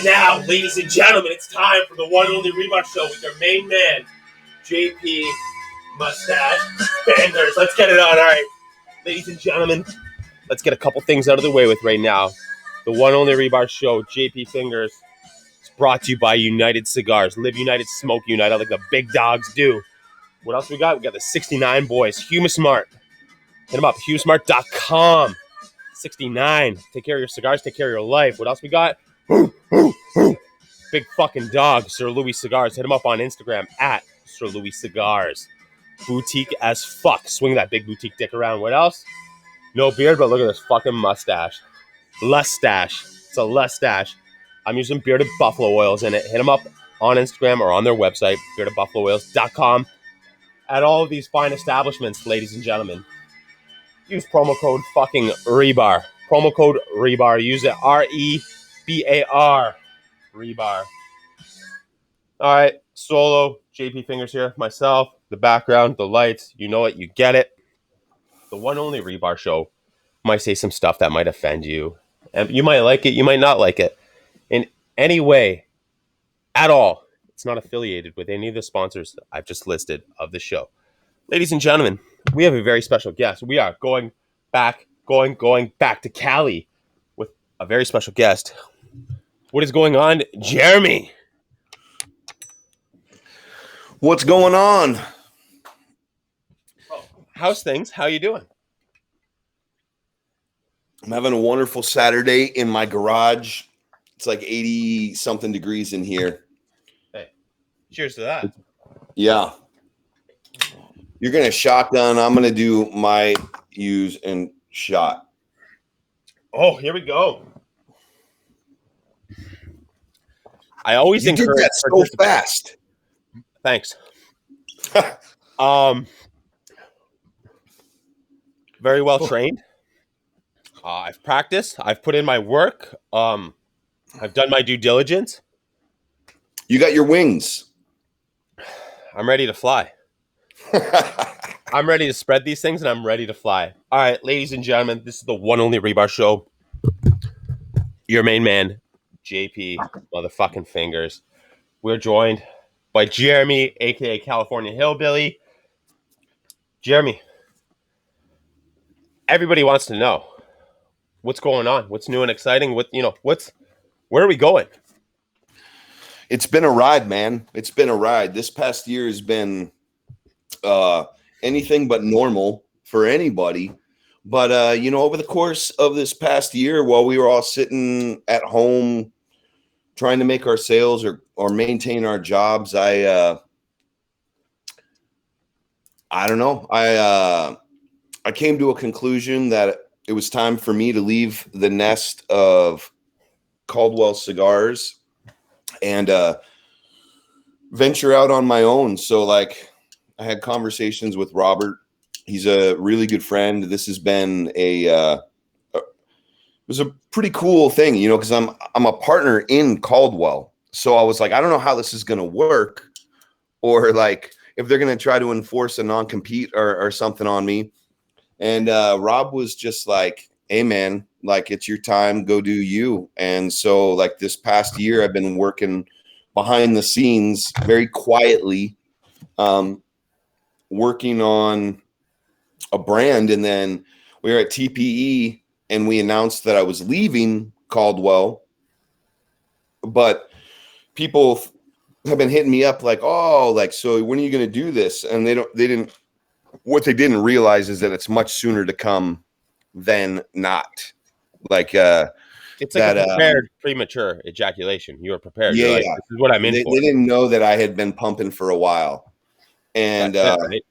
now, ladies and gentlemen, it's time for the one and only Rebar Show with our main man, JP Mustache Fingers. Let's get it on. All right, ladies and gentlemen, let's get a couple things out of the way with right now. The one and only Rebar Show, JP Fingers, is brought to you by United Cigars. Live United, Smoke United, like the big dogs do. What else we got? We got the 69 boys, Humasmart. Hit them up, humasmart.com. 69. Take care of your cigars, take care of your life. What else we got? Big fucking dog, Sir Louis Cigars. Hit him up on Instagram at Sir Louis Cigars. Boutique as fuck. Swing that big boutique dick around. What else? No beard, but look at this fucking mustache. Lustache. It's a lustache. I'm using bearded buffalo oils in it. Hit them up on Instagram or on their website, beardedbuffalooils.com. At all of these fine establishments, ladies and gentlemen, use promo code fucking Rebar. Promo code Rebar. Use it. R-E-B-A-R. Rebar. All right. Solo. JP Fingers here. Myself. The background. The lights. You know it. You get it. The one only Rebar Show might say some stuff that might offend you. And you might like it. You might not like it. In any way at all. It's not affiliated with any of the sponsors that I've just listed of the show. Ladies and gentlemen, we have a very special guest. We are going back to Cali with a very special guest. What is going on, Jeremy? What's going on? How's things? How you doing? I'm having a wonderful Saturday in my garage. It's like 80-something degrees in here. Hey, cheers to that. Yeah. You're going to shotgun. I'm going to do my use and shot. Oh, here we go. I always encourage did that so fast. Thanks. Very well trained. I've practiced. I've put in my work. I've done my due diligence. You got your wings. I'm ready to fly. I'm ready to spread these things, and I'm ready to fly. All right, ladies and gentlemen, this is the one only Rebar Show. Your main man, JP motherfucking Fingers. We're joined by Jeremy, a.k.a. California Hillbilly. Jeremy, everybody wants to know what's going on, what's new and exciting, where are we going? It's been a ride, man. It's been a ride. This past year has been anything but normal for anybody. But, over the course of this past year, while we were all sitting at home trying to make our sales or maintain our jobs, I don't know. I came to a conclusion that it was time for me to leave the nest of Caldwell Cigars and venture out on my own. So, I had conversations with Robert. He's a really good friend. This has been it was a pretty cool thing, because I'm a partner in Caldwell. So I was like, I don't know how this is going to work, or if they're going to try to enforce a non-compete or something on me. And Rob was just like, hey man, it's your time, go do you. And so this past year, I've been working behind the scenes very quietly, working on a brand. And then we were at TPE and we announced that I was leaving Caldwell, but people have been hitting me up so when are you going to do this? And what they didn't realize is that it's much sooner to come than not. It's like a prepared premature ejaculation. You were prepared. Yeah, This is what I'm in for. They didn't know that I had been pumping for a while. And right?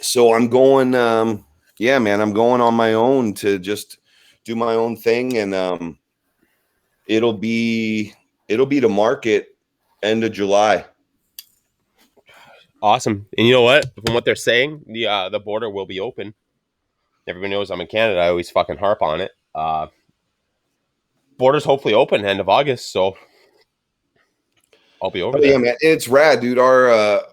So I'm going, I'm going on my own to just do my own thing. And it'll be to market end of July. Awesome. And you know what? From what they're saying, the border will be open. Everybody knows I'm in Canada. I always fucking harp on it. Border's hopefully open end of August, so I'll be over there. Yeah, man, it's rad, dude. Our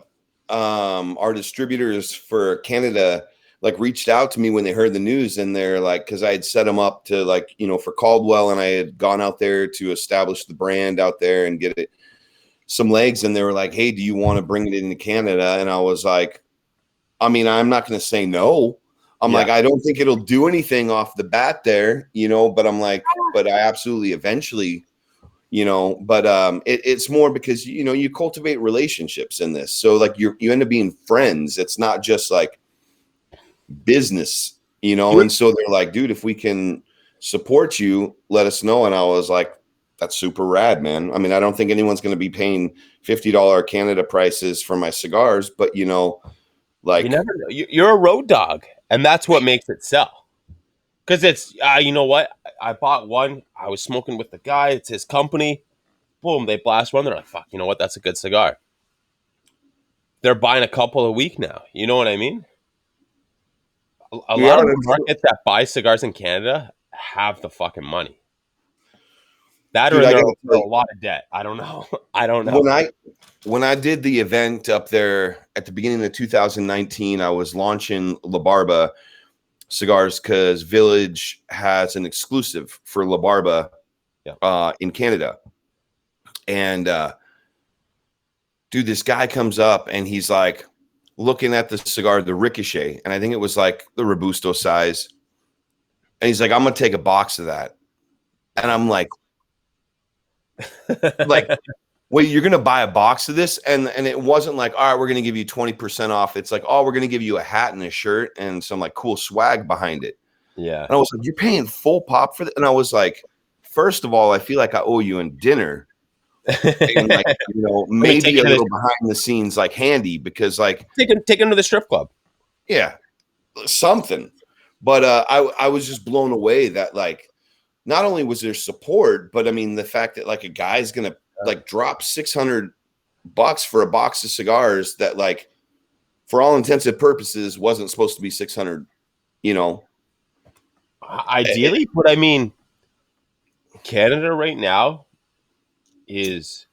distributors for Canada, like reached out to me when they heard the news, and they're like, because I had set them up to like, you know, for Caldwell, and I had gone out there to establish the brand out there and get it some legs, and they were like, hey, do you want to bring it into Canada? And I was like, I mean, I'm not going to say no. I'm like, I don't think it'll do anything off the bat there, you know, but I'm like, but I absolutely eventually, you know, but it's more because, you know, you cultivate relationships in this. So like you end up being friends. It's not just like business, you know. And so they're like, dude, if we can support you, let us know. And I was like, that's super rad, man. I mean, I don't think anyone's going to be paying $50 Canada prices for my cigars, but you know, like, you never know. You're a road dog, and that's what makes it sell. Because it's, you know what? I bought one. I was smoking with the guy. It's his company. Boom, they blast one. They're like, fuck, you know what? That's a good cigar. They're buying a couple a week now. You know what I mean? A lot yeah, of the markets that buy cigars in Canada have the fucking money. That or dude, I they're got to tell a you, lot of debt. I don't know. I don't know. when I did the event up there at the beginning of 2019, I was launching La Barba cigars because Village has an exclusive for La Barba in Canada. And dude, this guy comes up and he's like looking at the cigar, the Ricochet, and I think it was like the Robusto size. And he's like, I'm gonna take a box of that. And I'm like, wait, you're gonna buy a box of this? And it wasn't like, all right, we're gonna give you 20% off. It's like, oh, we're gonna give you a hat and a shirt and some like cool swag behind it. Yeah. And I was like, you're paying full pop for that? And I was like, first of all, I feel like I owe you a dinner. And like, you know, maybe a little behind the scenes, like handy, because like take him to the strip club. Yeah, something. But I was just blown away that like not only was there support, but I mean the fact that like a guy's gonna like drop $600 for a box of cigars that like for all intents and purposes wasn't supposed to be 600, you know. Ideally, but I mean, Canada right now is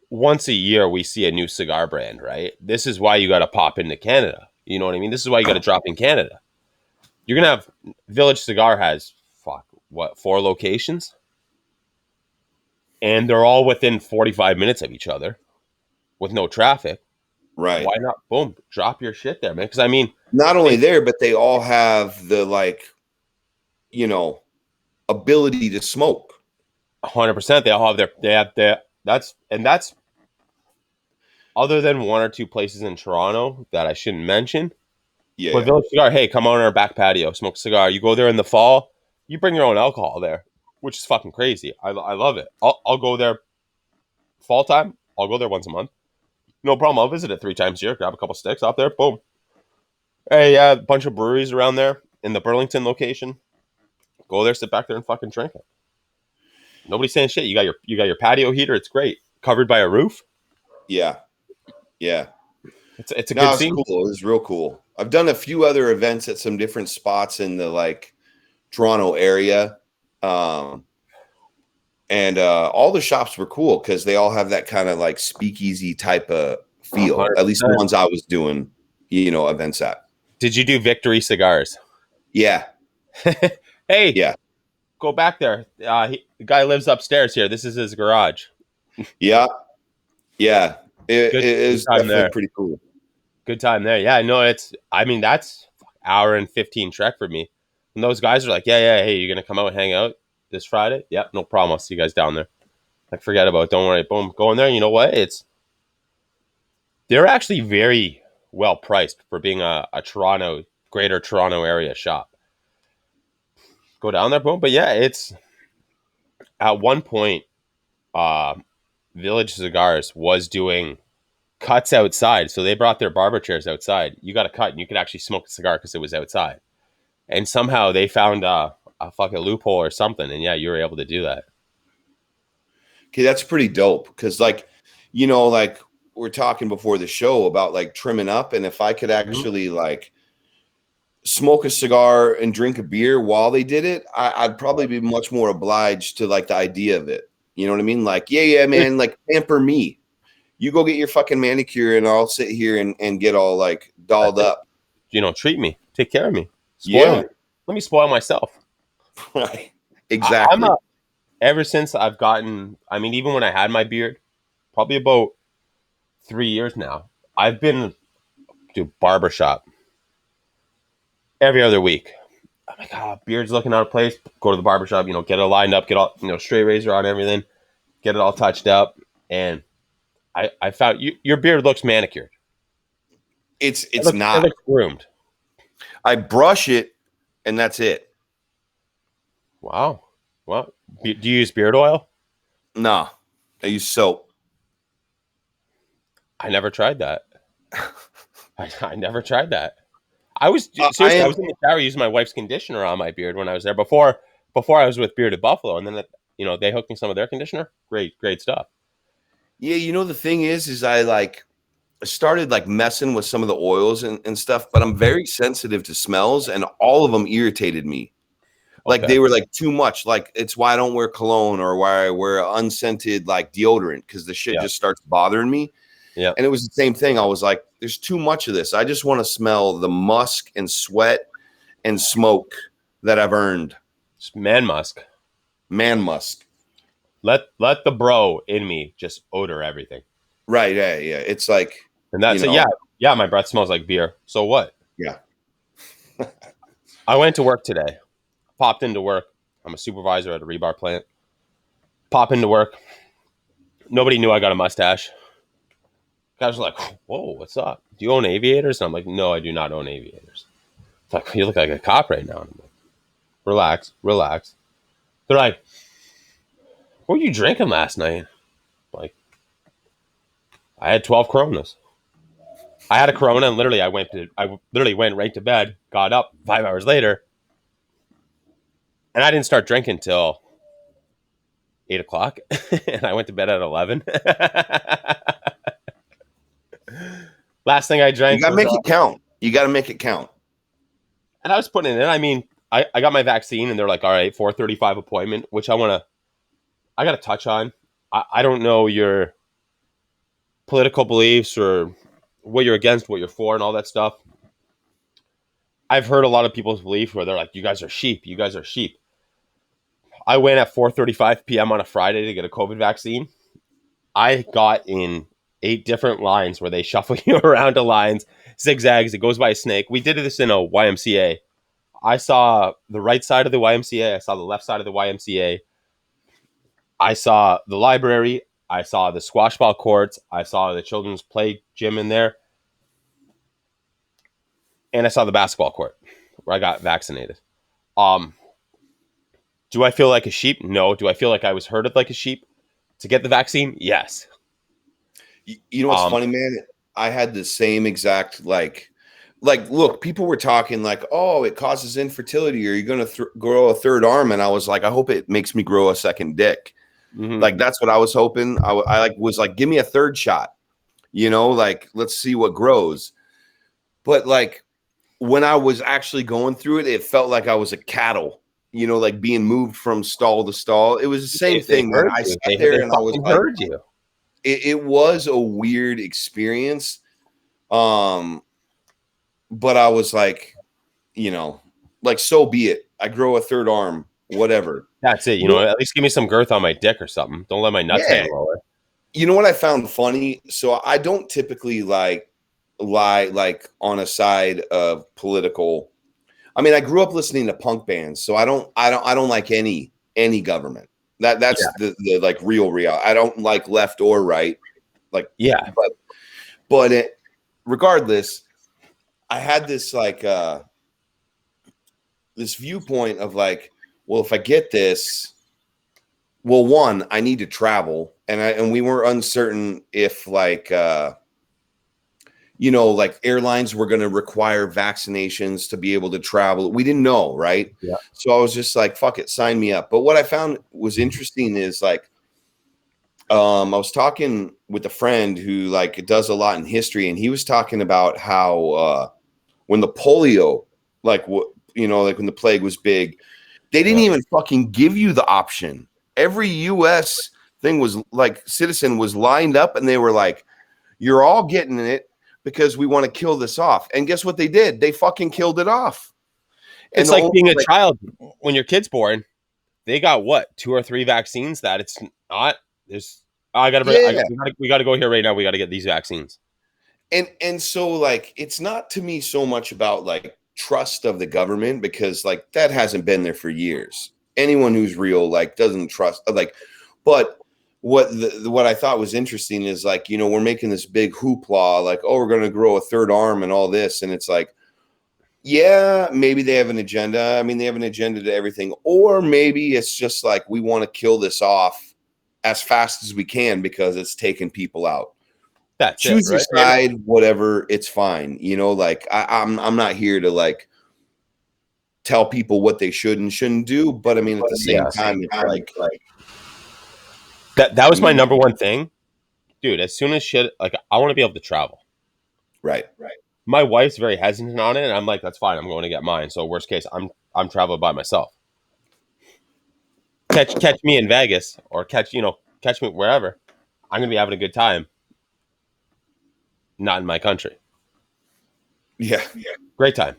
once a year we see a new cigar brand, right? This is why you got to pop into Canada. You know what I mean? This is why you got to drop in Canada. You're gonna have Village Cigar has 4 locations, and they're all within 45 minutes of each other with no traffic. Right. Why not? Boom, drop your shit there, man. Because I mean, not only there, but they all have the like, you know, ability to smoke. 100%. They all have their that's other than 1 or 2 places in Toronto that I shouldn't mention. Yeah. But Village Cigar, hey, come on our back patio, smoke a cigar. You go there in the fall, you bring your own alcohol there, which is fucking crazy. I love it. I'll go there fall time. I'll go there once a month. No problem. I'll visit it 3 times a year. Grab a couple sticks out there. Boom. Hey, yeah, a bunch of breweries around there in the Burlington location. Go there, sit back there, and fucking drink it. Nobody's saying shit. You got your patio heater. It's great. Covered by a roof. Yeah. Yeah. It's a good scene. Cool. It was real cool. I've done a few other events at some different spots in the like Toronto area. And all the shops were cool because they all have that kind of like speakeasy type of feel. 100%. At least the ones I was doing, you know, events at. Did you do Victory Cigars? Yeah. Hey. Yeah. Go back there. The guy lives upstairs here. This is his garage. Yeah. Yeah. It is definitely pretty cool. Good time there. Yeah, no, that's hour and 15 trek for me. And those guys are like, yeah, hey, you're going to come out and hang out this Friday? Yep, no problem. I'll see you guys down there. Like, forget about it. Don't worry. Boom, go in there. You know what? They're actually very well priced for being a Toronto, greater Toronto area shop. Go down there, boom. But yeah, it's at one point, Village Cigars was doing cuts outside. So they brought their barber chairs outside. You got a cut and you could actually smoke a cigar because it was outside. And somehow they found a fucking loophole or something. And yeah, you were able to do that. Okay, that's pretty dope. Because like, you know, like we're talking before the show about like trimming up. And if I could actually like smoke a cigar and drink a beer while they did it, I'd probably be much more obliged to like the idea of it. You know what I mean? Like, yeah, man, like pamper me. You go get your fucking manicure and I'll sit here and get all like dolled up. You know, treat me. Take care of me. Spoil Yeah. me. Let me spoil myself. Right. I'm Exactly. a, ever since I've gotten, I mean, even when I had my beard, probably about 3 years now, I've been to barbershop every other week. I'm like, beard's looking out of place. Go to the barbershop, get it lined up, get all, straight razor on everything, get it all touched up. And I found your beard looks manicured. It's It not. looks groomed. I brush it and that's it. Wow. Well, do you use beard oil? Nah. I use soap. I never tried that. I never tried that. I was I seriously. I am was in the shower using my wife's conditioner on my beard when I was there before I was with Bearded Buffalo, and then they hooked me some of their conditioner. Great stuff. Yeah, the thing is I like started like messing with some of the oils and stuff, but I'm very sensitive to smells and all of them irritated me. Like Okay. they were like too much. Like it's why I don't wear cologne or why I wear unscented like deodorant because the shit Yeah. just starts bothering me. Yeah. And it was the same thing. I was like, there's too much of this. I just want to smell the musk and sweat and smoke that I've earned. It's man musk. Man musk. Let the bro in me just odor everything. Right. Yeah. Yeah. It's like, And that's it. Yeah. My breath smells like beer. So what? yeah. I went to work today. Popped into work. I'm a supervisor at a rebar plant. Pop into work. Nobody knew I got a mustache. Guys were like, "Whoa, what's up? Do you own aviators?" And I'm like, "No, I do not own aviators." It's like, "You look like a cop right now." And I'm like, relax. They're like, "What were you drinking last night?" I'm like, I had 12 Coronas. I had a Corona, and literally, I literally went right to bed. Got up 5 hours later, and I didn't start drinking till 8 o'clock, and I went to bed at 11. Last thing I You drank got to was, make it count. You got to make it count. and I was putting it in. I mean, I got my vaccine, and they're like, "All right, 4:35 appointment," which I got to touch on. I don't know your political beliefs or what you're against, what you're for, and all that stuff. I've heard a lot of people's belief where they're like, "You guys are sheep. You guys are sheep." I went at 4:35 p.m. on a Friday to get a COVID vaccine. I got in 8 different lines where they shuffle you around to lines, zigzags. It goes by a snake. We did this in a YMCA. I saw the right side of the YMCA. I saw the left side of the YMCA. I saw the library. I saw the squash ball courts. I saw the children's play gym in there. And I saw the basketball court where I got vaccinated. Um, do I feel like a sheep? No. Do I feel like I was herded like a sheep to get the vaccine? Yes. You know what's Um, funny, man? I had the same exact look, people were talking like, oh, it causes infertility or you're going to grow a third arm. And I was like, I hope it makes me grow a second dick. mhm. Like, that's what I was hoping. I like was like, give me a third shot, like, let's see what grows. But like when I was actually going through it, it felt like I was a cattle, like being moved from stall to stall. It was the same They thing, man. heard I you. sat They there and I was fucking like, heard you. it was a weird experience. But I was like, like, so be it. I grow a third arm, whatever. That's it. At least give me some girth on my dick or something. Don't let my nuts Yeah. hang lower. You know what I found funny? So I don't typically lie like on a side of political. I mean, I grew up listening to punk bands, so I don't like any government. That's Yeah. the like real. I don't like left or right. Like, Yeah. but regardless, I had this like this viewpoint of like, well, if I get this, well, one, I need to travel, and we were uncertain if like like airlines were going to require vaccinations to be able to travel. We didn't know, right? Yeah. So I was just like, fuck it, sign me up. But what I found was interesting is like, I was talking with a friend who like does a lot in history, and he was talking about how when the polio, like like when the plague was big, they didn't even fucking give you the option. Every U.S. thing was like citizen was lined up, and they were like, "You're all getting it, because we want to kill this off. And guess what they did? They fucking killed it off. And It's like being a child when your kid's born. They got what 2 or 3 vaccines that it's not. There's we got to go here right now. We got to get these vaccines. And so like it's not to me so much about like trust of the government, because like that hasn't been there for years. Anyone who's real like doesn't trust like, but what I thought was interesting is like, you know, we're making this big hoopla like, oh, we're going to grow a third arm and all this, and it's like, yeah, maybe they have an agenda. I mean, they have an agenda to everything, or maybe it's just like we want to kill this off as fast as we can because it's taking people out. Choose your side, whatever, it's fine. You know, like I'm not here to like tell people what they should and shouldn't do, but I mean at the same time, it's like that was my number one thing, dude. As soon as shit, like I want to be able to travel. Right. My wife's very hesitant on it, and I'm like, that's fine. I'm going to get mine. So worst case, I'm traveling by myself. Catch me in Vegas, or catch me wherever. I'm gonna be having a good time. Not in my country. Yeah. Great time.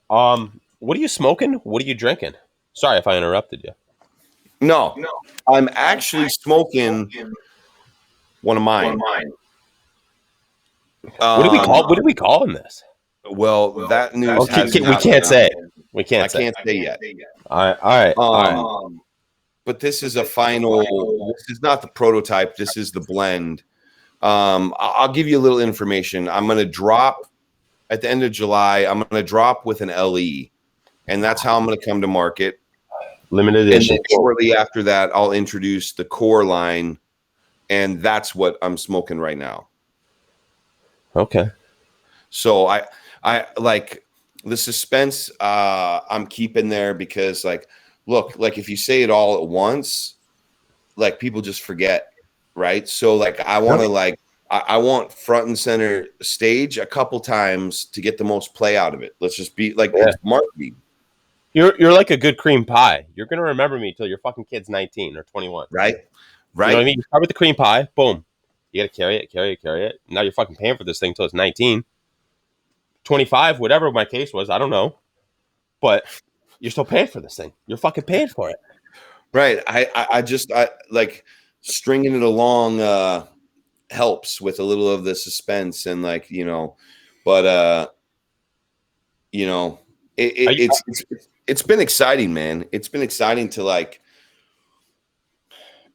What are you smoking? What are you drinking? Sorry if I interrupted you. No. I'm actually smoking one of mine. What do we call in this? Well, that news we can't say it. We can't. I can't say yet. All right. But this is a final. This is not the prototype. This is the blend. I'll give you a little information. I'm going to drop at the end of July. I'm going to drop with an LE, and that's how I'm going to come to market. Limited edition. And then shortly after that, I'll introduce the core line, and that's what I'm smoking right now. Okay. So I like the suspense. I'm keeping there because, like, look, like if you say it all at once, like people just forget. Right. So like I want to I want front and center stage a couple times to get the most play out of it. Let's just be like it's marketing. You're like a good cream pie. You're gonna remember me till your fucking kid's 19 or 21. Right. You know what I mean? You start with the cream pie, boom. You gotta carry it. Now you're fucking paying for this thing till it's 19. 25, whatever my case was, I don't know. But you're still paying for this thing. You're fucking paying for it. Right. I just like stringing it along helps with a little of the suspense and like, you know, but you know, it's been exciting, man. It's been exciting to like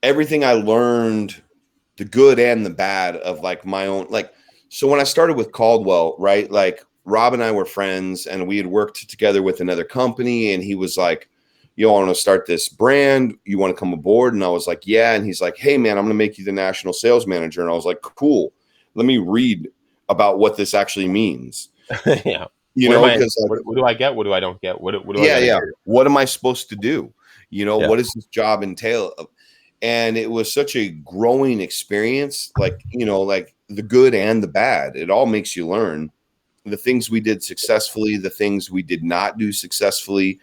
everything I learned, the good and the bad of like my own, like, so when I started with Caldwell, right, like Rob and I were friends and we had worked together with another company, and he was like, you want to start this brand, you want to come aboard? And I was like, yeah. And he's like, hey man, I'm going to make you the national sales manager. And I was like, cool, let me read about what this actually means. Yeah. You know, because what do I get? What do I don't get? What do I do? What am I supposed to do? You know, what does this job entail? And it was such a growing experience, like, you know, like the good and the bad. It all makes you learn the things we did successfully, the things we did not do successfully.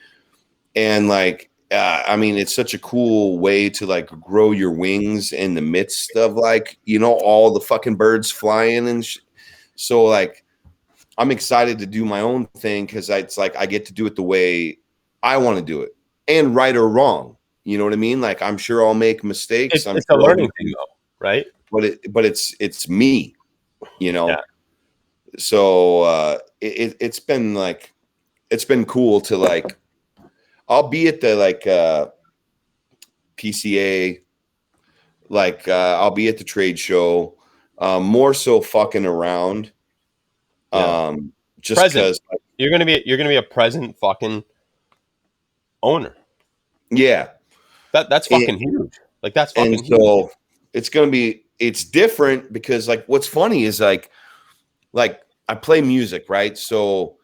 And like, I mean, it's such a cool way to like grow your wings in the midst of like, you know, all the fucking birds flying and so like, I'm excited to do my own thing because it's like I get to do it the way I want to do it, and right or wrong. You know what I mean? Like I'm sure I'll make mistakes. It's a learning thing, though, right? But it's me, you know. Yeah. So it's been like it's been cool to like. I'll be at the like PCA, like I'll be at the trade show, more so fucking around. Yeah. Just because you're gonna be a present fucking owner. Yeah, that's fucking huge. Like that's fucking and so huge. It's gonna be different because like what's funny is like I play music, right? So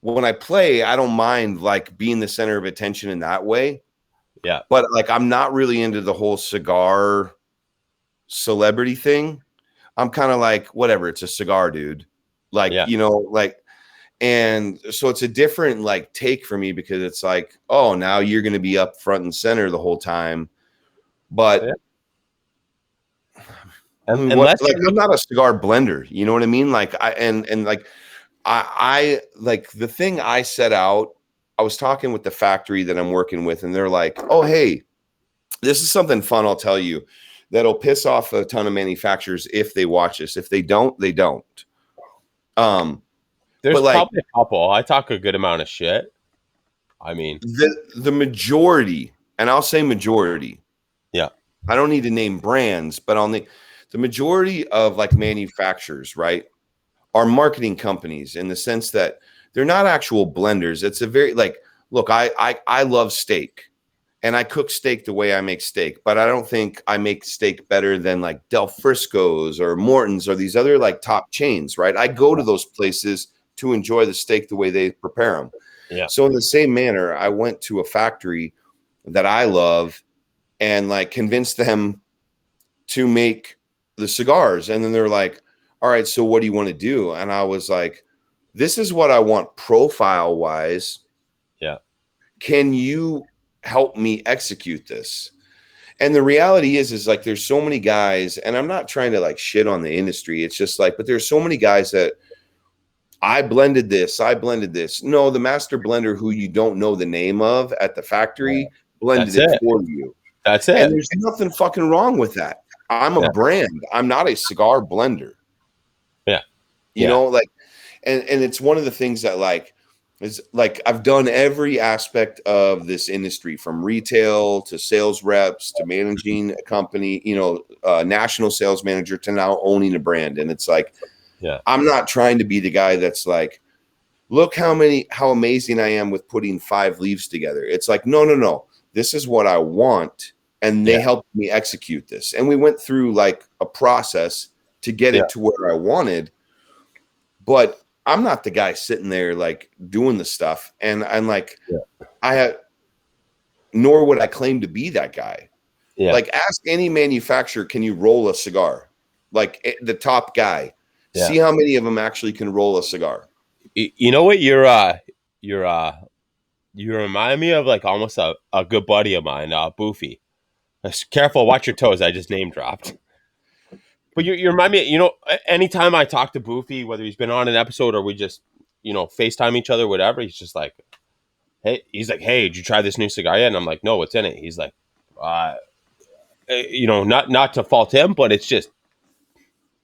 when I play, I don't mind like being the center of attention in that way. Yeah. But like I'm not really into the whole cigar celebrity thing. I'm kind of like, whatever, it's a cigar, dude. Like, you know, like, and so it's a different like take for me because it's like, oh, now you're going to be up front and center the whole time. But Unless Like, you're I'm not a cigar blender. You know what I mean? Like, I like the thing I set out. I was talking with the factory that I'm working with, and they're like, "Oh, hey, this is something fun. I'll tell you that'll piss off a ton of manufacturers if they watch this. If they don't, they don't." Um, there's but like probably a couple. I talk a good amount of shit. I mean, the majority, and I'll say majority. yeah, I don't need to name brands, but I'll name the majority of like manufacturers, right? Are marketing companies in the sense that they're not actual blenders. It's a very like, look, I love steak and I cook steak the way I make steak, but I don't think I make steak better than like Del Frisco's or Morton's or these other like top chains, right? I go to those places to enjoy the steak the way they prepare them. yeah, So in the same manner, I went to a factory that I love and like convinced them to make the cigars. And then they're like, all right, so what do you want to do? And I was like, this is what I want profile wise. yeah, Can you help me execute this? And the reality is like there's so many guys, and I'm not trying to like shit on the industry. It's just like, but there's so many guys that I blended this, I blended this. No, the master blender who you don't know the name of at the yeah. factory blended That's it it. for you. That's And it. there's nothing fucking wrong with that. I'm a Yeah, brand. I'm not a cigar blender. yeah, You yeah, know, like and it's one of the things that like is like I've done every aspect of this industry from retail to sales reps to managing a company, you know, national sales manager to now owning a brand. And it's like yeah, I'm not trying to be the guy that's like, look how amazing I am with putting 5 leaves together. It's like, no. This is what I want. And they yeah, helped me execute this. And we went through like a process to get yeah, it to where I wanted. But I'm not the guy sitting there like doing the stuff. And I'm like, yeah, I had, nor would I claim to be that guy. yeah, Like, ask any manufacturer, can you roll a cigar? Like the top guy. yeah. See how many of them actually can roll a cigar. You know what? You're you remind me of like almost a good buddy of mine, Boofy. Careful, watch your toes. I just name dropped. But you remind me, anytime I talk to Boofy, whether he's been on an episode or we just, FaceTime each other, whatever, he's just like, hey, did you try this new cigar yet? And I'm like, no, what's in it? He's like, not to fault him, but it's just,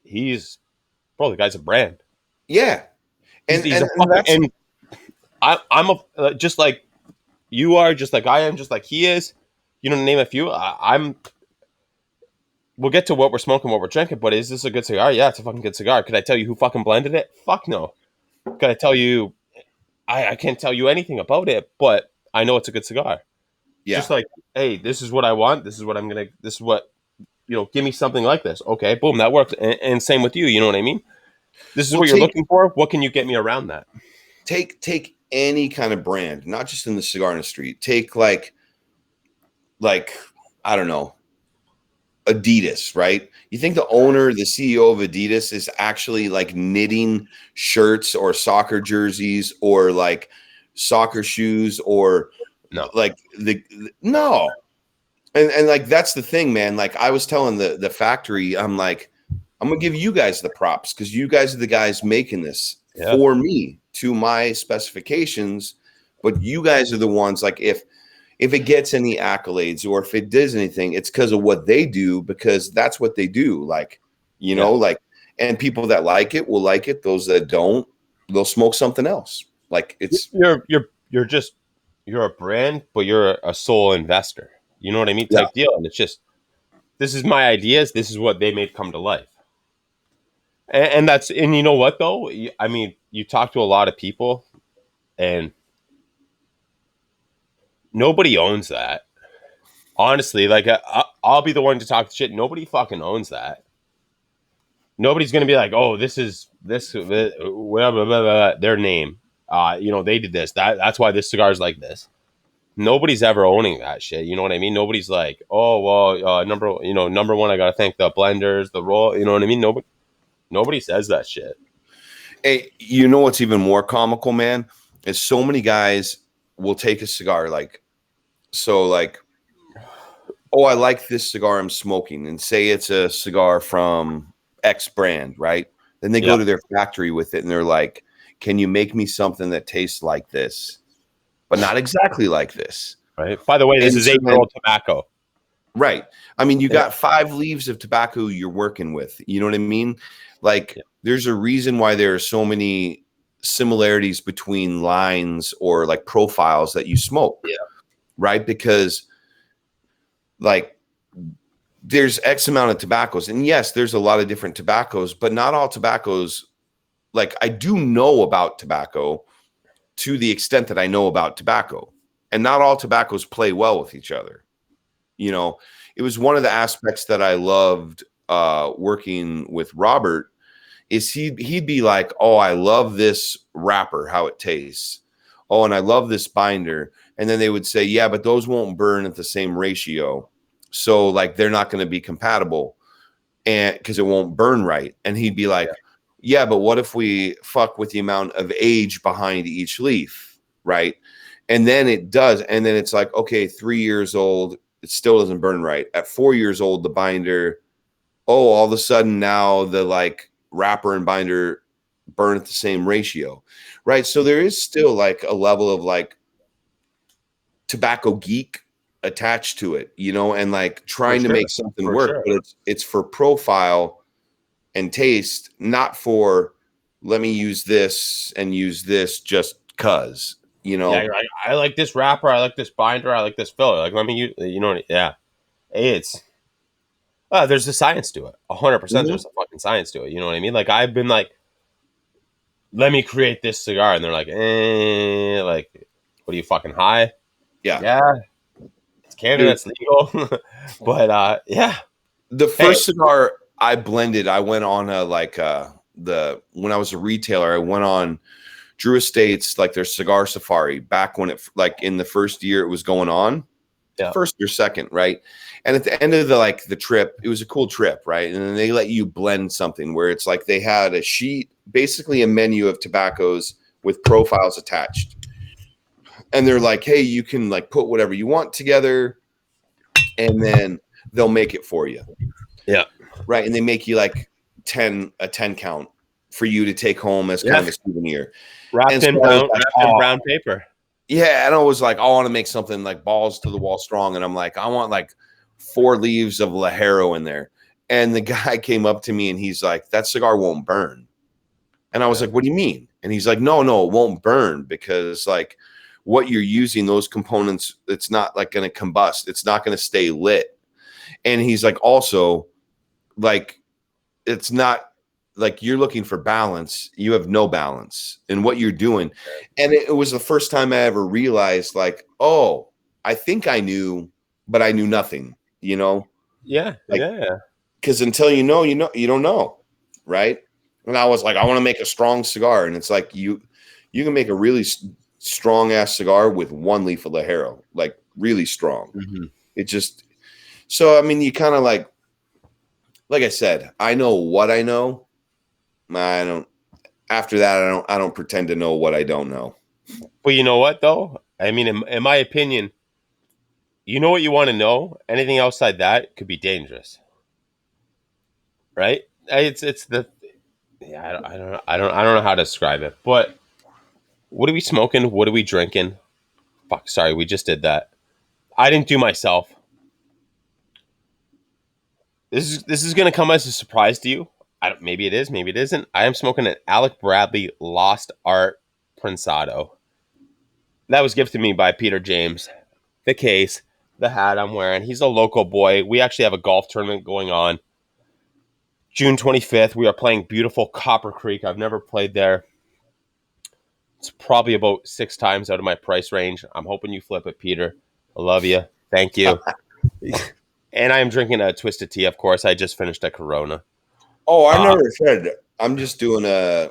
he's, bro, the guy's a brand. Yeah. He's, And he's and, a and fucking, that's and I'm just like you are, just like I am, just like he is. To name a few. I'm. We'll get to what we're smoking, what we're drinking, but is this a good cigar? Yeah, it's a fucking good cigar. Could I tell you who fucking blended it? Fuck no. Could I tell you? I can't tell you anything about it, but I know it's a good cigar. yeah. Just like, hey, this is what I want. This is what I'm gonna. This is what Give me something like this. Okay, boom, that works. And same with you. You know what I mean? This is Well, what you're looking for. What can you get me around that? take any kind of brand, not just in the cigar industry. Take like I don't know, Adidas, right? You think the owner, the CEO of Adidas is actually like knitting shirts or soccer jerseys or like soccer shoes or No. like no. And like that's the thing, man. Like I was telling the factory, I'm like, I'm gonna give you guys the props because you guys are the guys making this Yeah. for me to my specifications. But you guys are the ones like if it gets any accolades or if it does anything, it's because of what they do, because that's what they do. Like, Yeah. like, and people that like it will like it. Those that don't, they'll smoke something else. Like it's You're a brand, but you're a sole investor. You know what I mean? yeah, Type deal. And it's just, this is my ideas. This is what they made come to life. And you know what though? I mean, you talk to a lot of people, and nobody owns that. Honestly, like I'll be the one to talk shit. Nobody fucking owns that. Nobody's gonna be like, oh, this is this whatever, blah, blah, blah, their name. They did this. That's why this cigar is like this. Nobody's ever owning that shit. You know what I mean? Nobody's like, oh well, number one, I gotta thank the blenders, the roll. You know what I mean? Nobody says that shit. hey, you know what's even more comical, man? Is so many guys will take a cigar like oh, I like this cigar I'm smoking, and say it's a cigar from X brand, right? Then they go Yeah. to their factory with it and they're like, can you make me something that tastes like this, but not exactly like this? Right. By the way, this And is so then, 8-year-old tobacco. right. I mean, you Yeah. got 5 leaves of tobacco you're working with. You know what I mean? Like, Yeah. there's a reason why there are so many similarities between lines or like profiles that you smoke, Yeah. right? Because like there's X amount of tobaccos. And yes, there's a lot of different tobaccos, but not all tobaccos. Like, I do know about tobacco to the extent that I know about tobacco. And not all tobaccos play well with each other. You know, it was one of the aspects that I loved working with Robert is he'd be like, oh, I love this wrapper, how it tastes. Oh, and I love this binder. And then they would say, yeah, but those won't burn at the same ratio. So like they're not going to be compatible and because it won't burn right. And he'd be Yeah. like, yeah, but what if we fuck with the amount of age behind each leaf, right? And then it does. And then it's like, okay, 3 years old, it still doesn't burn right. At 4 years old, the binder, oh, all of a sudden now the like wrapper and binder burn at the same ratio, right? So there is still like a level of like tobacco geek attached to it, you know, and like For trying to sure. make something For work, sure. but it's for profile and taste, not for let me use this and use this just cuz, you Yeah. know. You're like, I like this wrapper. I like this binder. I like this filler. Like, let me use, you know, yeah. It's, there's a science to it. 100%. Mhm. There's a fucking science to it. You know what I mean? Like, I've been like, let me create this cigar. And they're like, what are you fucking high? Yeah. Yeah. It's Canada. Dude, It's legal. But, yeah. the Hey, first cigar I blended, I went on a like the when I was a retailer, I went on Drew Estates, like their cigar safari back when it like in the first year it was going on, yeah. first or second, right? And at the end of the like the trip, it was a cool trip, right? And then they let you blend something where it's like they had a sheet, basically a menu of tobaccos with profiles attached. And they're like, hey, you can like put whatever you want together and then they'll make it for you. Yeah. Right. And they make you like 10 count for you to take home as kind Yeah. of a souvenir. And Wrapped so in I was brown, like, wrapped in oh, brown paper. yeah. And I was like, I want to make something like balls to the wall strong. And I'm like, I want like 4 leaves of Lajero in there. And the guy came up to me and he's like, that cigar won't burn. And I was Yeah. like, what do you mean? And he's like, no, it won't burn because like what you're using, those components, it's not like going to combust. It's not going to stay lit. And he's like, also, like, it's not like you're looking for balance. You have no balance in what you're doing. And it was the first time I ever realized, like, oh, I think I knew, but I knew nothing, you know, Yeah. like, Yeah. because until you don't know. Right. And I was like, I want to make a strong cigar. And it's like, you can make a really strong ass cigar with 1 leaf of Lajero, like really strong. Mm-hmm. It just, so, I mean, you kind of like I said, I know what I know. I don't. After that, I don't pretend to know what I don't know. But you know what, though? I mean, in my opinion, you know what you want to know. Anything outside that could be dangerous, right? It's the yeah. I don't know how to describe it. But what are we smoking? What are we drinking? Fuck, sorry, we just did that. I didn't do myself. This is gonna come as a surprise to you. Maybe it is, maybe it isn't. I am smoking an Alec Bradley Lost Art Prensado. That was gifted to me by Peter James. The case, the hat I'm wearing. He's a local boy. We actually have a golf tournament going on June 25th. We are playing beautiful Copper Creek. I've never played there. It's probably about 6 times out of my price range. I'm hoping you flip it, Peter. I love you. Thank you. And I am drinking a twisted tea, of course. I just finished a Corona. Oh, I Uh, never said. I'm just doing a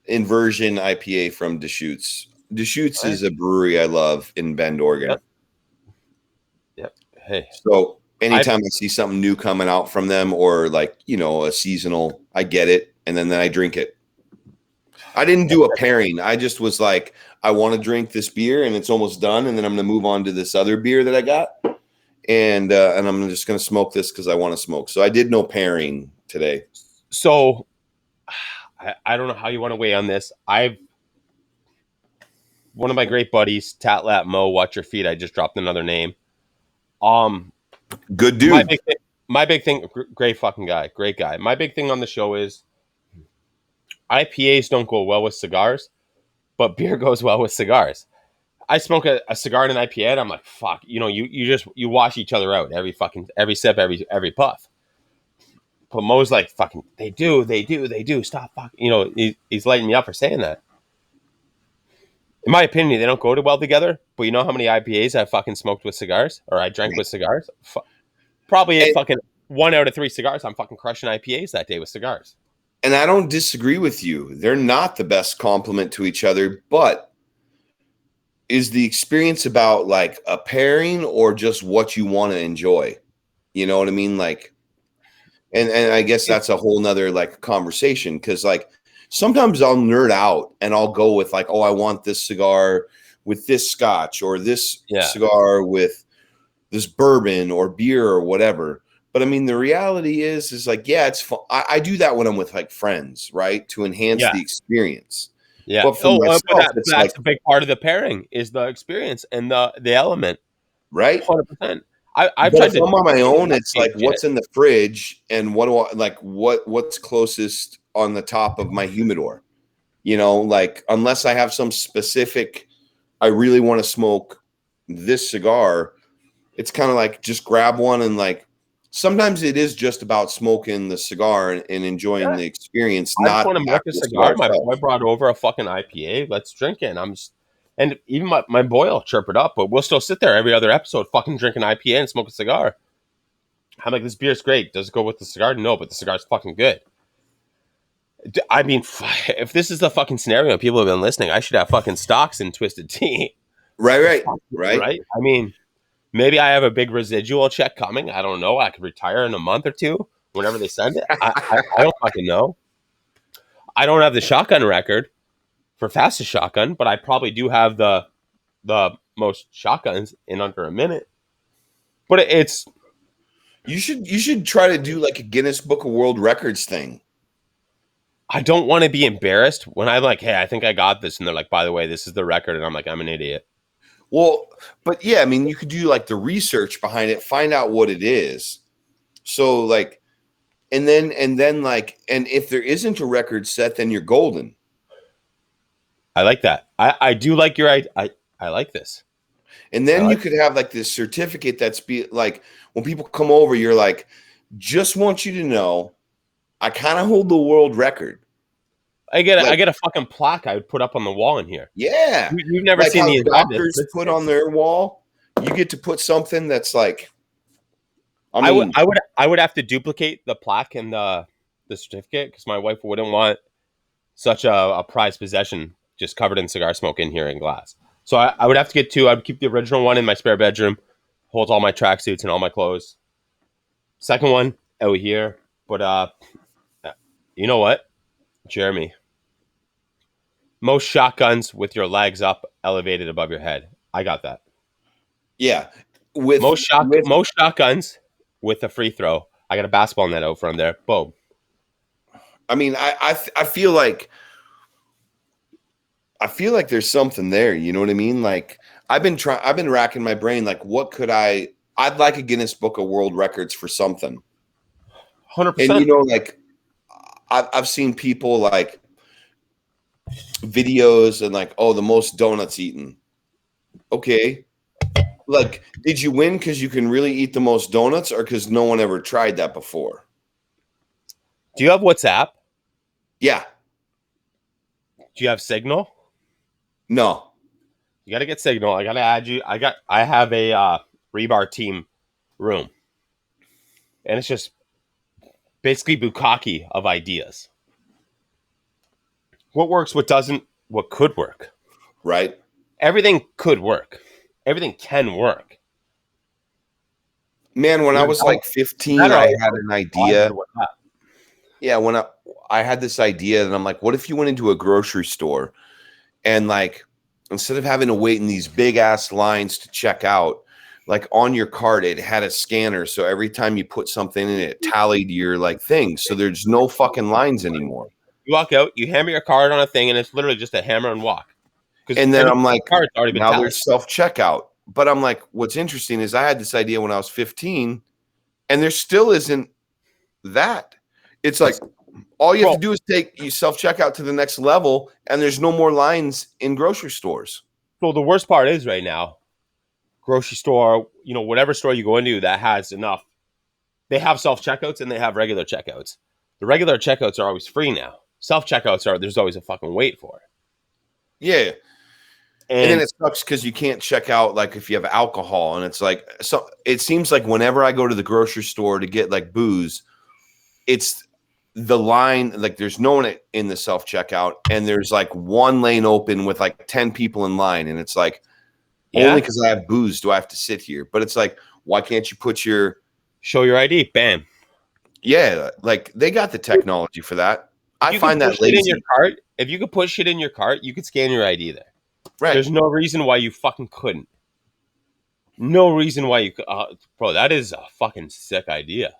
inversion IPA from Deschutes. Deschutes is a brewery I love in Bend, Oregon. yep, yep. Hey, So I anytime I see something new coming out from them, or like a seasonal, I get it, and then I drink it. I didn't do a pairing. I just was like, I want to drink this beer, and it's almost done, and then I'm going to move on to this other beer that I got. and I'm just going to smoke this because I want to smoke. So I did no pairing today. So I don't know how you want to weigh on this. One of my great buddies, Tatlat Mo, watch your feet. I just dropped another name. Good My dude. big thing, great fucking guy, great guy. My big thing on the show is IPAs don't go well with cigars, but beer goes well with cigars. I smoke a cigar and an IPA, and I'm like, fuck, you wash each other out every sip, every puff. But Mo's like, fucking, they do. Stop, fuck. He's lighting me up for saying that. In my opinion, they don't go too well together. But you know how many IPAs I fucking smoked with cigars, or I drank with cigars? Probably And, fucking 1 out of 3 cigars. I'm fucking crushing IPAs that day with cigars. and I don't disagree with you. They're not the best complement to each other, but is the experience about like a pairing or just what you want to enjoy? You know what I mean? Like, and I guess that's a whole nother like conversation. Cause like sometimes I'll nerd out and I'll go with like, oh, I want this cigar with this scotch or this cigar with this bourbon or beer or whatever. But I mean, the reality is like, yeah, it's fun. I do that when I'm with like friends, right? To enhance the experience. Yeah. But for myself, it's that's like, a big part of the pairing is the experience and the element. right. 100%. I've But tried if to I'm on my own, it's like shit. what's in the fridge and what do I like what's closest on the top of my humidor. You know, like unless I have some specific I really want to smoke this cigar, it's kind of like just grab one and like sometimes it is just about smoking the cigar and enjoying Yeah. the experience, I just not want to the smoke a actual cigar. cigar My itself. boy brought over a fucking IPA. Let's drink it. And even my boy will chirp it up, but we'll still sit there every other episode, fucking drink an IPA and smoke a cigar. I'm like, this beer's great. Does it go with the cigar? No, but the cigar's fucking good. I mean, if this is the fucking scenario, people have been listening. I should have fucking stocks in Twisted Tea, Right. right? I mean, maybe I have a big residual check coming. I don't know. I could retire in a month or two whenever they send it. I don't fucking know. I don't have the shotgun record for fastest shotgun, but I probably do have the most shotguns in under a minute. But it's You should try to do like a Guinness Book of World Records thing. I don't want to be embarrassed when I'm like, hey, I think I got this, and they're like, by the way, this is the record, and I'm like, I'm an idiot. Well, but yeah, I mean, you could do like the research behind it, find out what it is. So like, and then like, and if there isn't a record set, then you're golden. I like that. I do like your I like this. And then you could have like this certificate that's be like when people come over, you're like, just want you to know, I kind of hold the world record. I get a fucking plaque I would put up on the wall in here. Yeah, You've never like seen how the inside. doctors put on their wall. You get to put something that's like, I would have to duplicate the plaque and the certificate because my wife wouldn't want such a prized possession just covered in cigar smoke in here in glass. So I would have to get two. I'd keep the original one in my spare bedroom, holds all my tracksuits and all my clothes. Second one out here, but you know what, Jeremy? Most shotguns with your legs up, elevated above your head. I got that. Yeah, Most shotguns with a free throw. I got a basketball net out from there. Boom. I mean, I feel like there's something there. You know what I mean? Like I've been racking my brain. Like, what could I'd like a Guinness Book of World Records for something. 100%. And you know, like I've seen people like videos and like, oh, the most donuts eaten. Okay. Like, did you win because you can really eat the most donuts or because no one ever tried that before? Do you have WhatsApp? Yeah. Do you have Signal? No. You got to get Signal. I got to add you. I have a Rebar team room. And it's just basically bukkake of ideas. What works, what doesn't, what could work. Right. Everything could work. Everything can work. Man, when I was like 15, I had an idea. Yeah, when I had this idea, and I'm like, what if you went into a grocery store and like instead of having to wait in these big ass lines to check out, like on your card, it had a scanner. So every time you put something in, it tallied your like thing. So there's no fucking lines anymore. You walk out, you hammer your card on a thing, and it's literally just a hammer and walk. Because And then I'm like, card's already been now tallied. there's self-checkout. But I'm like, what's interesting is I had this idea when I was 15, and there still isn't that. It's like all you have to do is take you self-checkout to the next level, and there's no more lines in grocery stores. So the worst part is right now, grocery store, whatever store you go into that has enough, they have self-checkouts and they have regular checkouts. The regular checkouts are always free now. Self-checkouts there's always a fucking wait for it. Yeah. And then it sucks because you can't check out like if you have alcohol, and it's like, so it seems like whenever I go to the grocery store to get like booze, it's the line, like there's no one in the self-checkout, and there's like one lane open with like 10 people in line, and it's like, only because I have booze do I have to sit here. But it's like, why can't you show your ID? Bam. Yeah, like they got the technology for that. I find that lazy. In your cart, if you could put shit in your cart, you could scan your ID there. Right. There's no reason why you fucking couldn't. No reason why you could. Bro, that is a fucking sick idea.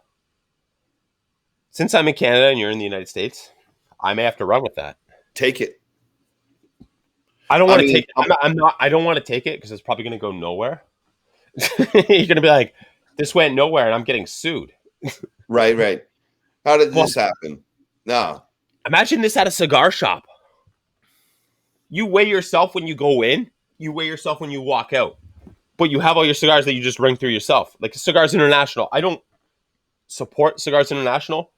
Since I'm in Canada and you're in the United States, I may have to run with that. Take it. I don't want to take it. I don't want to take it because it's probably going to go nowhere. You're going to be like, this went nowhere and I'm getting sued. Right. How did this happen? No. Imagine this at a cigar shop. You weigh yourself when you go in. You weigh yourself when you walk out. But you have all your cigars that you just ring through yourself. Like Cigars International. I don't support Cigars International.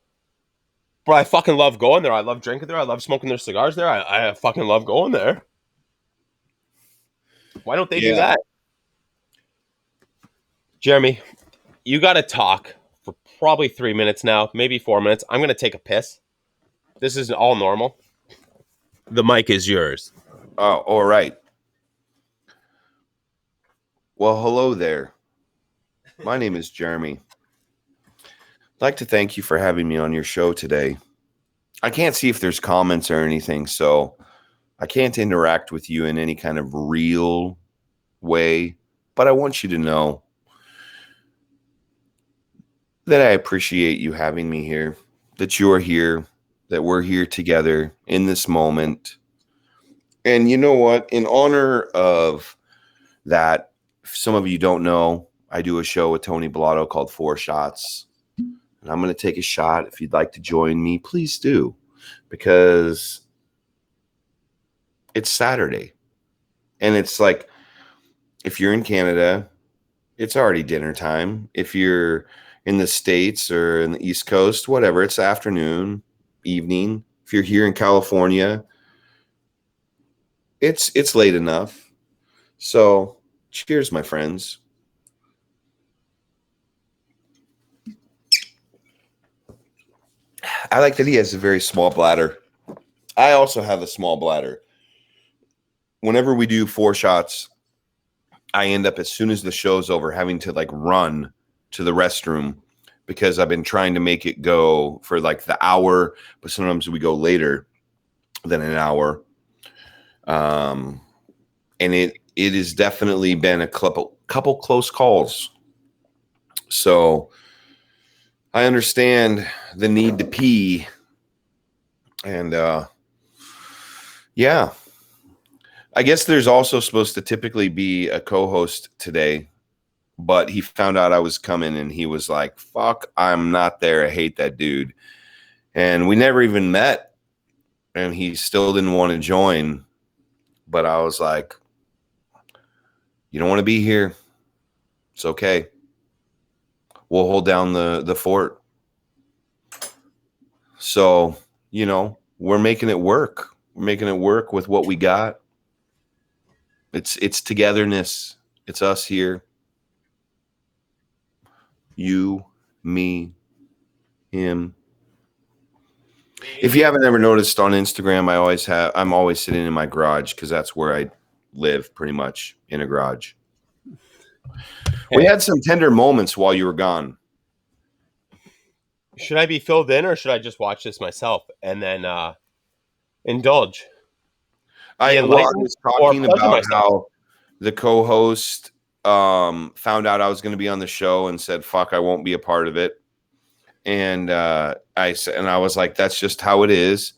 But I fucking love going there. I love drinking there. I love smoking their cigars there. I fucking love going there. Why don't they do that? Jeremy, you got to talk for probably 3 minutes now, maybe 4 minutes. I'm going to take a piss. This is all normal. The mic is yours. Oh, all right. Well, hello there. My name is Jeremy. I'd like to thank you for having me on your show today. I can't see if there's comments or anything, so I can't interact with you in any kind of real way, but I want you to know that I appreciate you having me here, that you're here, that we're here together in this moment. And you know what? In honor of that, if some of you don't know, I do a show with Tony Bellotto called 4 Shots. And I'm going to take a shot. If you'd like to join me, please do. Because it's Saturday. And it's like, if you're in Canada, it's already dinner time. If you're in the States or in the East Coast, whatever, it's afternoon, evening. If you're here in California, it's late enough. So cheers, my friends. I like that he has a very small bladder. I also have a small bladder. Whenever we do 4 shots, I end up, as soon as the show's over, having to like run to the restroom because I've been trying to make it go for like the hour, but sometimes we go later than an hour. And it has definitely been a couple close calls. So I understand the need to pee. And yeah. I guess there's also supposed to typically be a co-host today, but he found out I was coming and he was like, fuck, I'm not there. I hate that dude. And we never even met, and he still didn't want to join. But I was like, you don't want to be here. It's okay. We'll hold down the fort. So, we're making it work. We're making it work with what we got. It's togetherness. It's us here. You, me, him. If you haven't ever noticed on Instagram, I'm always sitting in my garage because that's where I live, pretty much, in a garage. We had some tender moments while you were gone. Should I be filled in or should I just watch this myself and then indulge? I was talking about how the co-host found out I was going to be on the show and said, fuck, I won't be a part of it. And I said, and I was like, that's just how it is.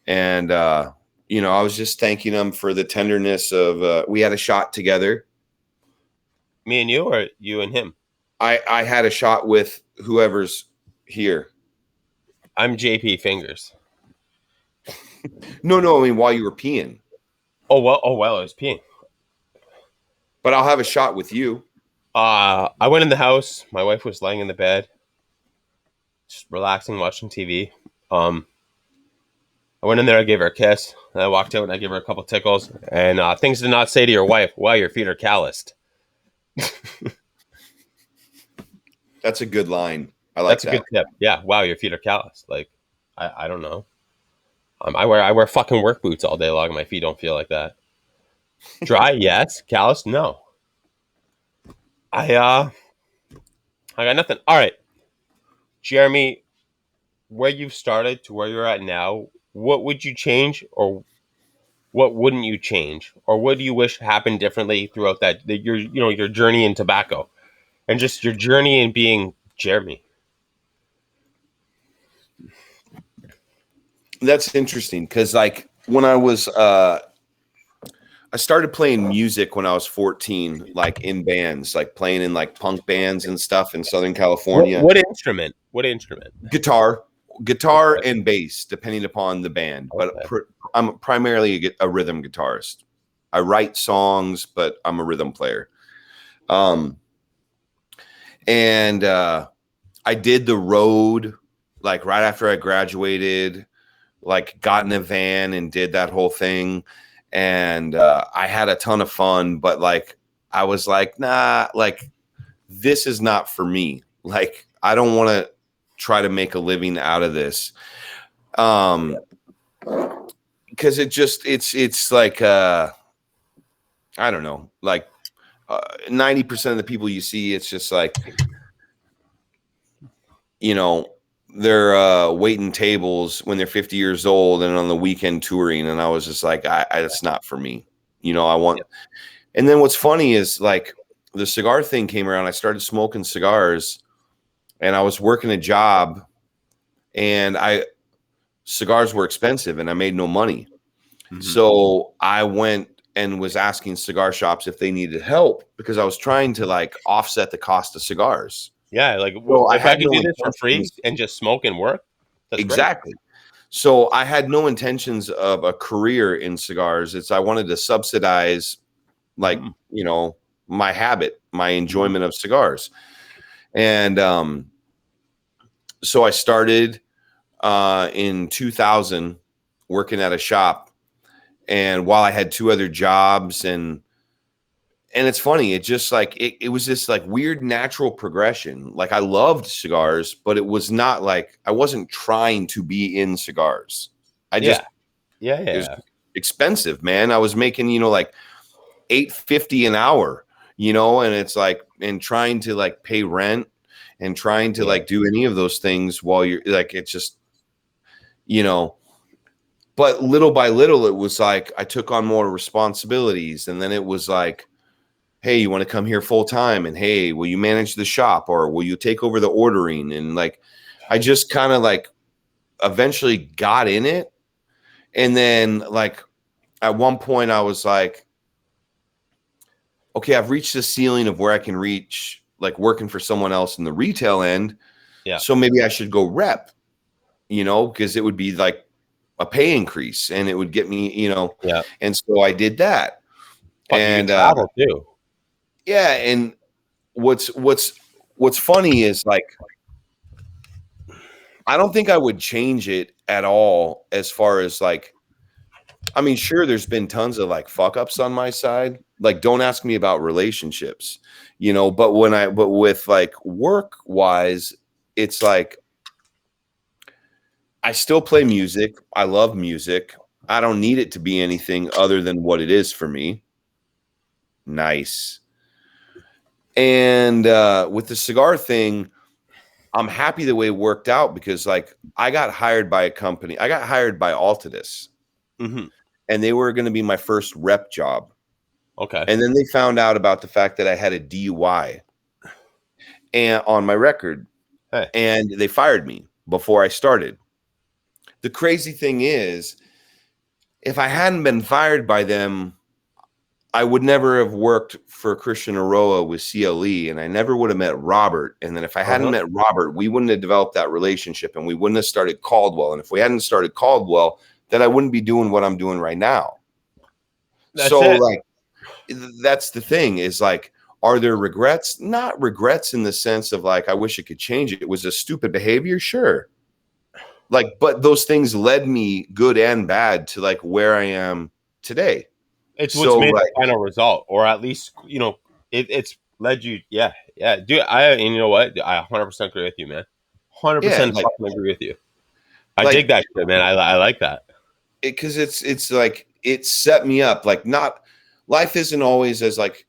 And, you know, I was just thanking him for the tenderness of, we had a shot together. Me and you, or you and him? I had a shot with whoever's here. I'm JP Fingers. No, I mean, while you were peeing. Oh well, I was peeing. But I'll have a shot with you. I went in the house. My wife was laying in the bed, just relaxing, watching TV. I went in there. I gave her a kiss. And I walked out and I gave her a couple tickles. And things to not say to your wife: "Wow, your feet are calloused." That's a good line. I like That's a that. good tip. Yeah. Wow, your feet are calloused. Like, I don't know. I wear fucking work boots all day long. My feet don't feel like that. Dry, yes. Calloused, no. I got nothing. All right, Jeremy, where you've started to where you're at now, what would you change, or what wouldn't you change, or what do you wish happened differently throughout your journey in tobacco, and just your journey in being Jeremy? That's interesting because, like, when I started playing music when I was 14, like in bands, like playing in like punk bands and stuff in Southern California. What instrument? What instrument? Guitar Okay. and bass, depending upon the band. But Okay. I'm primarily a rhythm guitarist. I write songs, but I'm a rhythm player. And I did the road like right after I graduated, like got in a van and did that whole thing. And I had a ton of fun, but like I was like, nah, like this is not for me. Like I don't want to try to make a living out of this. Because it's like I don't know, like 90% of the people you see, it's just like, you know, they're waiting tables when they're 50 years old and on the weekend touring. And I was just like, it's not for me. You know, I want. And then what's funny is like the cigar thing came around. I started smoking cigars and I was working a job and cigars were expensive and I made no money. Mm-hmm. So I went and was asking cigar shops if they needed help because I was trying to like offset the cost of cigars. Yeah, like So I if I had could no do this for free intentions. and just smoke and work, that's great. Exactly. So I had no intentions of a career in cigars. I wanted to subsidize like, Mm-hmm. you know, my habit, my enjoyment of cigars. And so I started in 2000 working at a shop. And while I had two other jobs and it's funny, it just like it was this like weird natural progression. Like I loved cigars, but it was not like I wasn't trying to be in cigars. I just it was Yeah. expensive, man. I was making, you know, like $8.50 an hour, you know, and it's like and trying to like pay rent and trying to like do any of those things while you're like it's just, you know, but little by little it was like I took on more responsibilities and then it was like, hey, you want to come here full time? And hey, will you manage the shop or will you take over the ordering? And like, I just kind of like eventually got in it. And then like at one point I was like, okay, I've reached the ceiling of where I can reach like working for someone else in the retail end. Yeah. So maybe I should go rep, you know, because it would be like a pay increase and it would get me, you know. Yeah. And so I did that. Fuck, you And can travel too. yeah, and what's funny is like I don't think I would change it at all as far as like I mean, sure, there's been tons of like fuck ups on my side. Like, don't ask me about relationships, you know, but with like work wise, it's like I still play music. I love music. I don't need it to be anything other than what it is for me. Nice. And with the cigar thing, I'm happy the way it worked out because like I got hired by a company. I got hired by Altadis Mm-hmm. and they were going to be my first rep job. Okay. And then they found out about the fact that I had a DUI and on my record, Hey. and they fired me before I started. The crazy thing is, if I hadn't been fired by them, I would never have worked for Christian Aroa with CLE, and I never would have met Robert. And then if I hadn't met Robert, we wouldn't have developed that relationship, and we wouldn't have started Caldwell. And if we hadn't started Caldwell, then I wouldn't be doing what I'm doing right now. That's So it. like, that's the thing is like, are there regrets? Not regrets in the sense of like, I wish I could change it. It was a stupid behavior. Sure. Like, but those things led me good and bad to like where I am today. It's what's So made like, the final result, or at least it's led you. Yeah, yeah, dude. And you know what? I 100% agree with you, man. yeah, 100% fucking agree with you. I dig like that shit, man. I like that. because it's like it set me up. Like, not life isn't always as like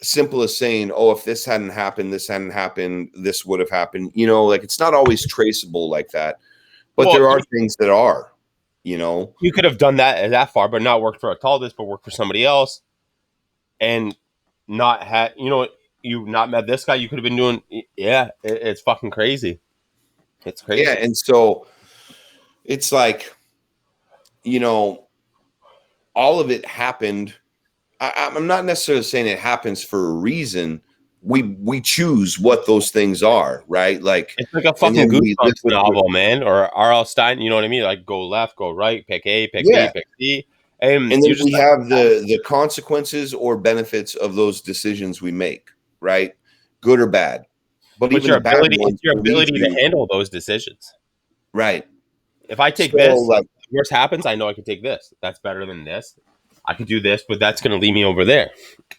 simple as saying, oh, if this hadn't happened, this would have happened. You know, like it's not always traceable like that. But Well, there are things that are, you know. you could have done that far, but not worked for Ataldus, but worked for somebody else, and not had you not met this guy. You could have been doing. Yeah, it's fucking crazy. It's Yeah, crazy. and so it's like, you know, all of it happened. I'm not necessarily saying it happens for a reason. We choose what those things are, right? Like, It's like a and fucking then we live Goosebumps with the, novel, man, or R.L. Stein. You know what I mean? Like go left, go right, pick A, pick B, yeah. pick C, and And then you're just we like, have the consequences or benefits of those decisions we make, right? Good or bad. But but even the bad ones it's your will lead ability to you, handle those decisions. right? If I take So this, like, worst happens, I know I can take this. That's better than this. I could do this, but that's going to lead me over there,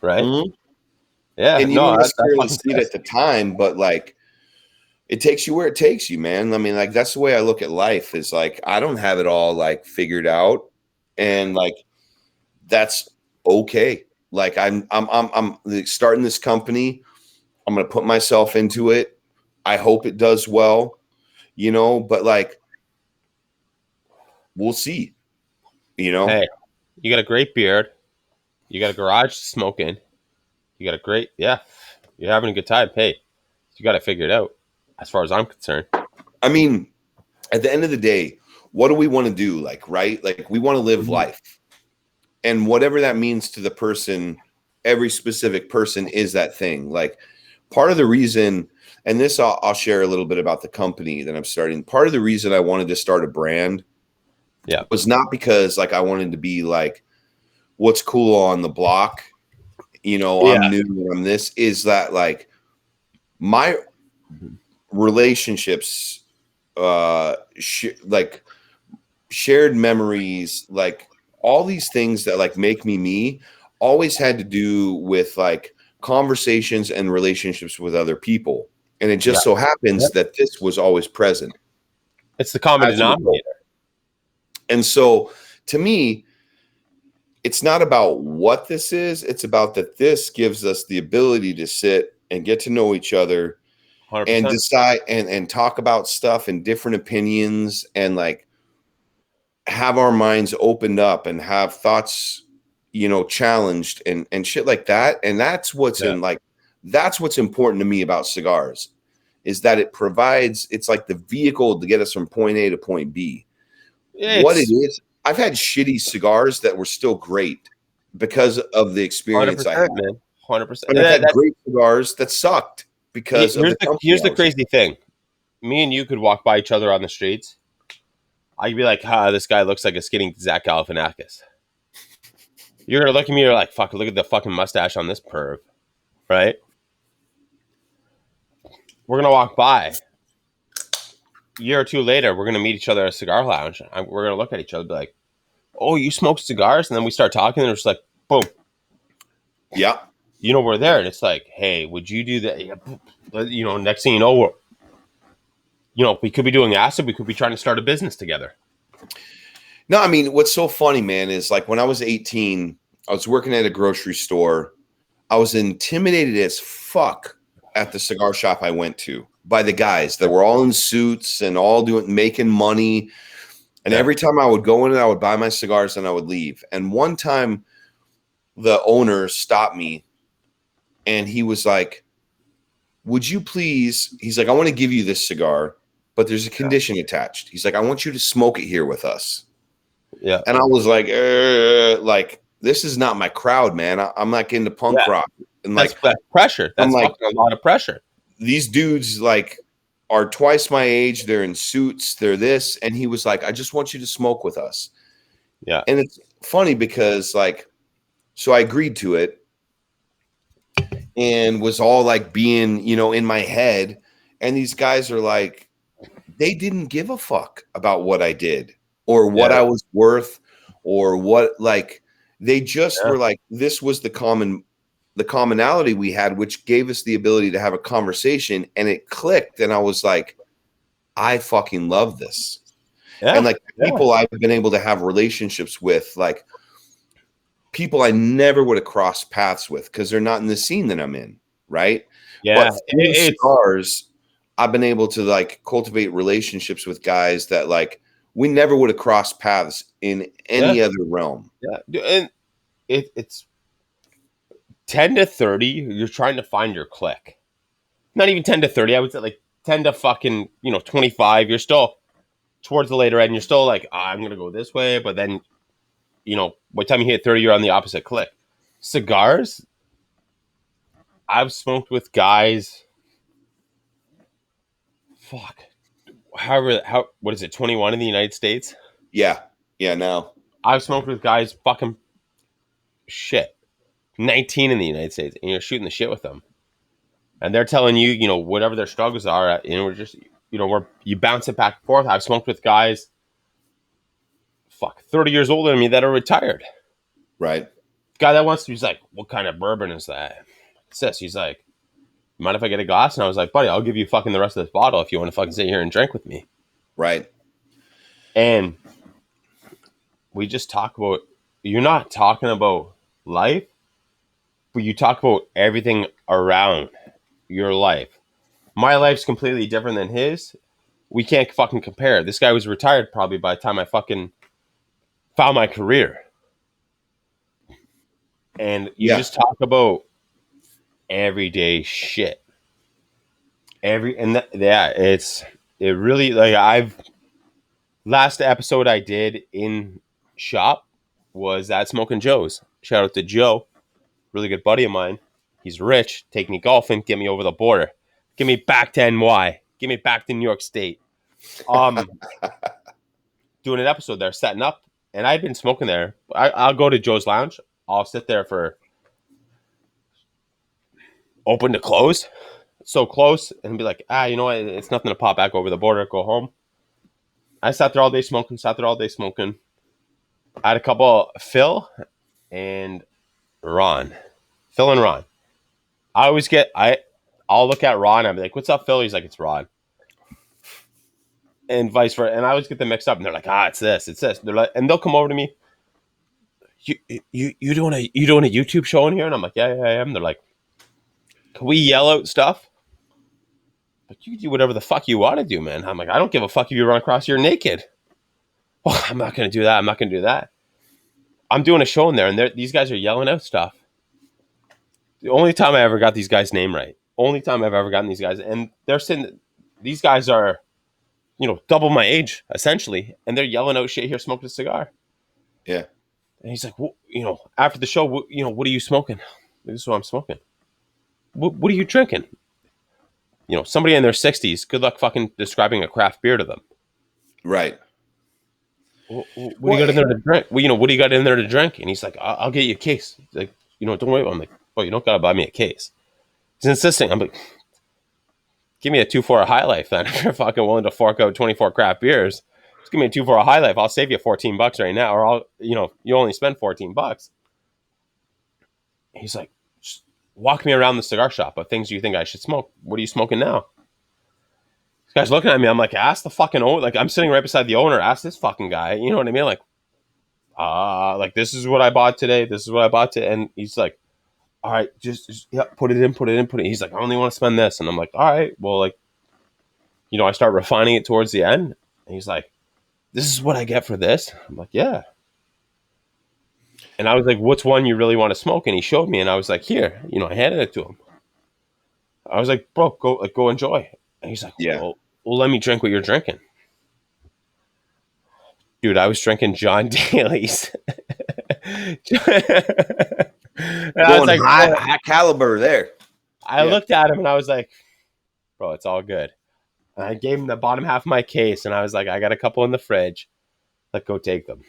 right? mhm. Yeah, And you no, don't that's necessarily fucking see it pissed. at the time, but like it takes you where it takes you, man. I mean, like that's the way I look at life is like I don't have it all like figured out. And like that's okay. Like I'm like, starting this company. I'm gonna put myself into it. I hope it does well, you know, but like we'll see, you know. Hey, you got a great beard. You got a garage to smoke in. You got a great, yeah. You're having a good time. Hey, you got to figure it out. As far as I'm concerned. I mean, at the end of the day, what do we want to do? Like, right? Like we want to live Mhm. life. And whatever that means to the person, every specific person is that thing. Like part of the reason, and this I'll share a little bit about the company that I'm starting. Part of the reason I wanted to start a brand Yeah, was not because like I wanted to be like what's cool on the block, you know, yeah, I'm new and I'm this, is that like my relationships, like shared memories, like all these things that like make me me, always had to do with like conversations and relationships with other people. And it yeah. just so Yep. happens that this was always present It's the common as a result. denominator. And so to me, it's not about what this is, it's about that this gives us the ability to sit and get to know each other and 100%. decide and talk about stuff and different opinions and like have our minds opened up and have thoughts, you know, challenged and shit like that. And that's what's Yeah. in like that's what's important to me about cigars is that it provides it's like the vehicle to get us from point A to point B. What it It's is, I've had shitty cigars that were still great because of the experience I had. 100%, man. 100%. And I've had great cigars that sucked because of the company Here's I the was with. crazy thing. Me and you could walk by each other on the streets. I'd be like, this guy looks like a skinny Zach Galifianakis. You're gonna look at me, you're like, fuck, look at the fucking mustache on this perv, right? We're gonna walk by. A year or two later, we're gonna meet each other at a cigar lounge. We're gonna look at each other, be like, "Oh, you smoke cigars?" And then we start talking, and it's like, boom, Yeah. we're there, and it's like, "Hey, would you do that?" Yeah, next thing you know, we could be doing acid. We could be trying to start a business together. No, I mean, what's so funny, man, is like when I was 18, I was working at a grocery store. I was intimidated as fuck at the cigar shop I went to by the guys that were all in suits and all making money. And Yeah, every time I would go in, I would buy my cigars and I would leave. And one time, the owner stopped me and he was like, would you please, he's like, I want to give you this cigar, but there's a condition attached. He's like, I want you to smoke it here with us. Yeah. And I was like, this is not my crowd, man. I'm not getting to punk rock. And that's pressure. That's like, fucking a lot of pressure. These dudes like are twice my age. They're in suits. They're this. And he was like, I just want you to smoke with us. Yeah. And it's funny because like, so I agreed to it and was all like being, you know, in my head. And these guys are like, they didn't give a fuck about what I did or what I was worth or what, like, they just were like, this was the commonality we had, which gave us the ability to have a conversation, and it clicked. And I was like, I fucking love this. And like people I've been able to have relationships with, like people I never would have crossed paths with because they're not in the scene that I'm in. Right. Yeah. But through cigars, I've been able to like cultivate relationships with guys that like we never would have crossed paths in any other realm. Yeah. And it's 10 to 30. You're trying to find your clique. Not even 10 to 30. I would say like 10 to fucking, 25. You're still towards the later end. You're still like, I'm going to go this way. But then, by the time you hit 30, you're on the opposite clique. Cigars, I've smoked with guys. Fuck. What is it, 21 in the United States? Yeah. Yeah, now. I've smoked with guys fucking 19 in the United States, and you're shooting the shit with them. And they're telling you, whatever their struggles are, we're just, you bounce it back and forth. I've smoked with guys, 30 years older than me that are retired. Right. Guy that wants to, he's like, what kind of bourbon is that? It's this. He's like, mind if I get a glass? And I was like, buddy, I'll give you fucking the rest of this bottle if you want to fucking sit here and drink with me. Right. And we just talk about, you're not talking about life, but you talk about everything around your life. My life's completely different than his. We can't fucking compare. This guy was retired probably by the time I fucking found my career. And you just talk about everyday shit. It really, like, last episode I did in shop was at Smoking Joe's. Shout out to Joe, really good buddy of mine. He's rich. Take me golfing, get me over the border. Get me back to NY. Get me back to New York State. Doing an episode there, setting up, and I'd been smoking there. I'll go to Joe's Lounge. I'll sit there for open to close, so close, and be like, you know what? It's nothing to pop back over the border. Go home. I sat there all day smoking. I had a couple, Phil and Ron. Phil and Ron. I'll look at Ron. I'll be like, "What's up, Phil?" He's like, "It's Ron." And vice versa. And I always get them mixed up. And they're like, it's this. They're like, and they'll come over to me. You doing a YouTube show in here? And I'm like, yeah, I am. They're like, can we yell out stuff? But you do whatever the fuck you want to do, man. I'm like, I don't give a fuck if you run across here naked. Oh, I'm not gonna do that. I'm doing a show in there, and these guys are yelling out stuff. The only time I ever got these guys' name right. Only time I've ever gotten these guys, and they're sitting. These guys are, double my age essentially, and they're yelling out shit here, smoking a cigar. Yeah. And he's like, after the show, what are you smoking? This is what I'm smoking. What are you drinking? Somebody in their 60s, good luck fucking describing a craft beer to them. Right. What do you got in there to drink? What do you got in there to drink? And he's like, I'll get you a case. He's like, don't worry about it. I'm like, you don't got to buy me a case. He's insisting. I'm like, give me a 2 for a High Life then. If you're fucking willing to fork out 24 craft beers, just give me a 2 for a High Life. I'll save you $14 right now. Or you only spend $14. He's like, just walk me around the cigar shop. What things do you think I should smoke? What are you smoking now? This guy's looking at me. I'm like, ask the fucking owner. Like, I'm sitting right beside the owner. Ask this fucking guy. You know what I mean? Like, this is what I bought today. This is what I bought today. And he's like, all right, just put it in. He's like, I only want to spend this. And I'm like, all right, well, like, I start refining it towards the end. And he's like, this is what I get for this. I'm like, yeah. And I was like, "What's one you really want to smoke?" And he showed me, and I was like, "Here," I handed it to him. I was like, "Bro, go enjoy." And he's like, Yeah. "Well, let me drink what you're drinking." Dude, I was drinking John Daly's. And I was Going like, high, bro, high caliber there. I Yeah. looked at him and I was like, bro, it's all good. And I gave him the bottom half of my case and I was like, I got a couple in the fridge. Like, go take them.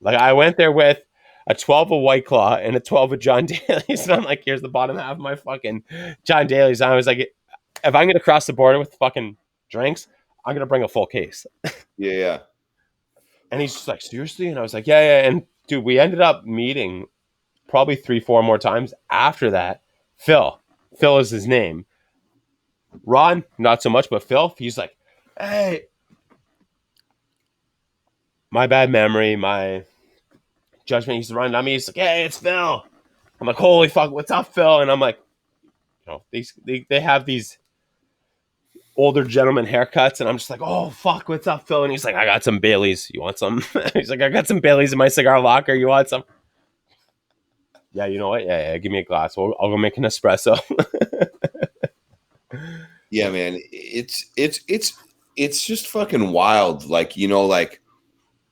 Like, I went there with a 12 of White Claw and a 12 of John Daly's. And I'm like, here's the bottom half of my fucking John Daly's. And I was like, if I'm going to cross the border with fucking drinks, I'm going to bring a full case. Yeah. Yeah. And he's just like, seriously? And I was like, yeah, yeah. And dude, we ended up meeting probably 3, 4 more times after that. Phil is his name. Ron, not so much, but Phil, he's like, hey, my bad memory, my judgment. He's running on me. He's like, hey, it's Phil. I'm like, holy fuck, what's up, Phil? And I'm like, they have these older gentleman haircuts, and I'm just like, oh fuck, what's up, Phil? And he's like, I got some Baileys. You want some? He's like, I got some Baileys in my cigar locker. You want some? Yeah, you know what? Yeah, yeah. Give me a glass. I'll go make an espresso. Yeah, man. It's just fucking wild. Like, like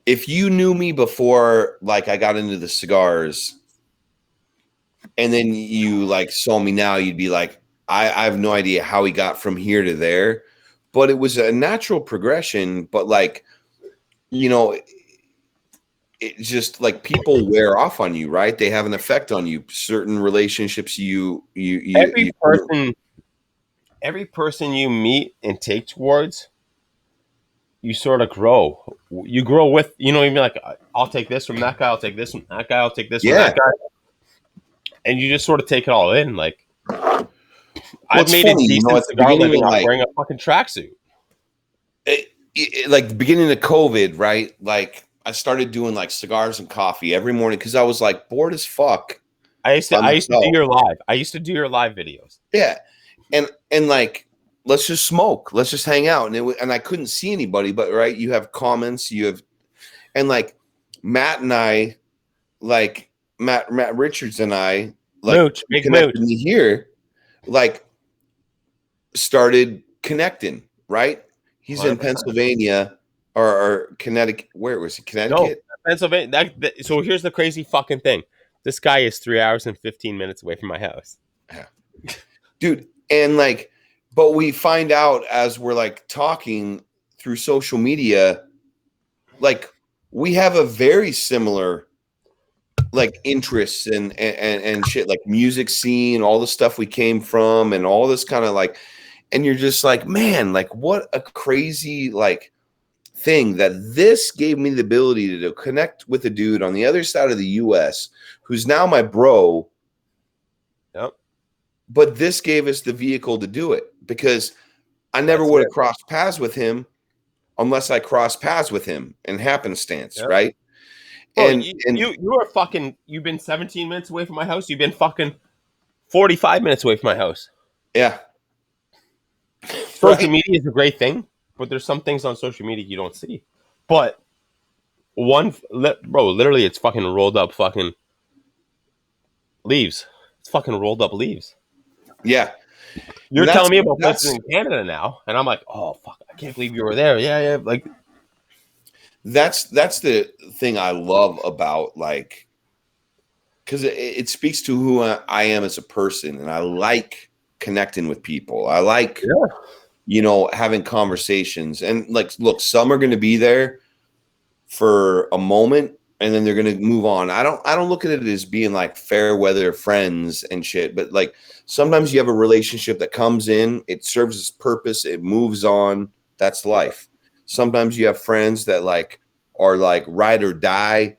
if you knew me before, like I got into the cigars, and then you like saw me now, you'd be like, I have no idea how he got from here to there. But it was a natural progression. But like, you know, it just like people wear off on you, right? They have an effect on you. Certain relationships every you person, every person you meet and take towards, you sort of grow. You grow with, even like, I'll take this from that guy. I'll take this from that guy. I'll take this from that yeah. guy. And you just sort of take it all in. Like, Well, I've it's made a funny, decent at the cigar beginning living of off like wearing a fucking tracksuit. like the beginning of COVID, right? Like I started doing like cigars and coffee every morning because I was like bored as fuck by I used to do myself. your live. I used to do your live videos. Yeah, and like let's just smoke, let's just hang out, and I couldn't see anybody, but right, you have comments, and like Matt and I, like Matt Richards and I, like Mooch, big mooch. connected me here, like started connecting, right? He's in 100%. Pennsylvania or Connecticut. Where was he? No, Connecticut? Pennsylvania. So here's the crazy fucking thing. This guy is 3 hours and 15 minutes away from my house. Yeah. Dude. And like, but we find out as we're like talking through social media, like we have a very similar like interests and shit, like music scene, all the stuff we came from and all this kind of like, and you're just like, man, like what a crazy like thing that this gave me the ability to connect with a dude on the other side of the US who's now my bro. Yep. But this gave us the vehicle to do it because I never That's would have it. crossed paths with him unless I crossed paths with him in happenstance, Yep. right? Bro, And you are fucking. You've been 17 minutes away from my house. You've been fucking 45 minutes away from my house. yeah, Social right. media is a great thing, but there's some things on social media you don't see. But bro, literally, it's fucking rolled up fucking leaves. It's fucking rolled up leaves. Yeah. You're And telling me about places that's in Canada now, and I'm like, oh fuck, I can't believe you were there. Yeah, yeah. Like, that's the thing I love about like because it speaks to who I am as a person, and I like connecting with people. I like yeah, having conversations, and like, look, some are going to be there for a moment and then they're going to move on. I don't look at it as being like fair weather friends and shit, but like sometimes you have a relationship that comes in, it serves its purpose, it moves on. That's life. Sometimes you have friends that like are like ride or die,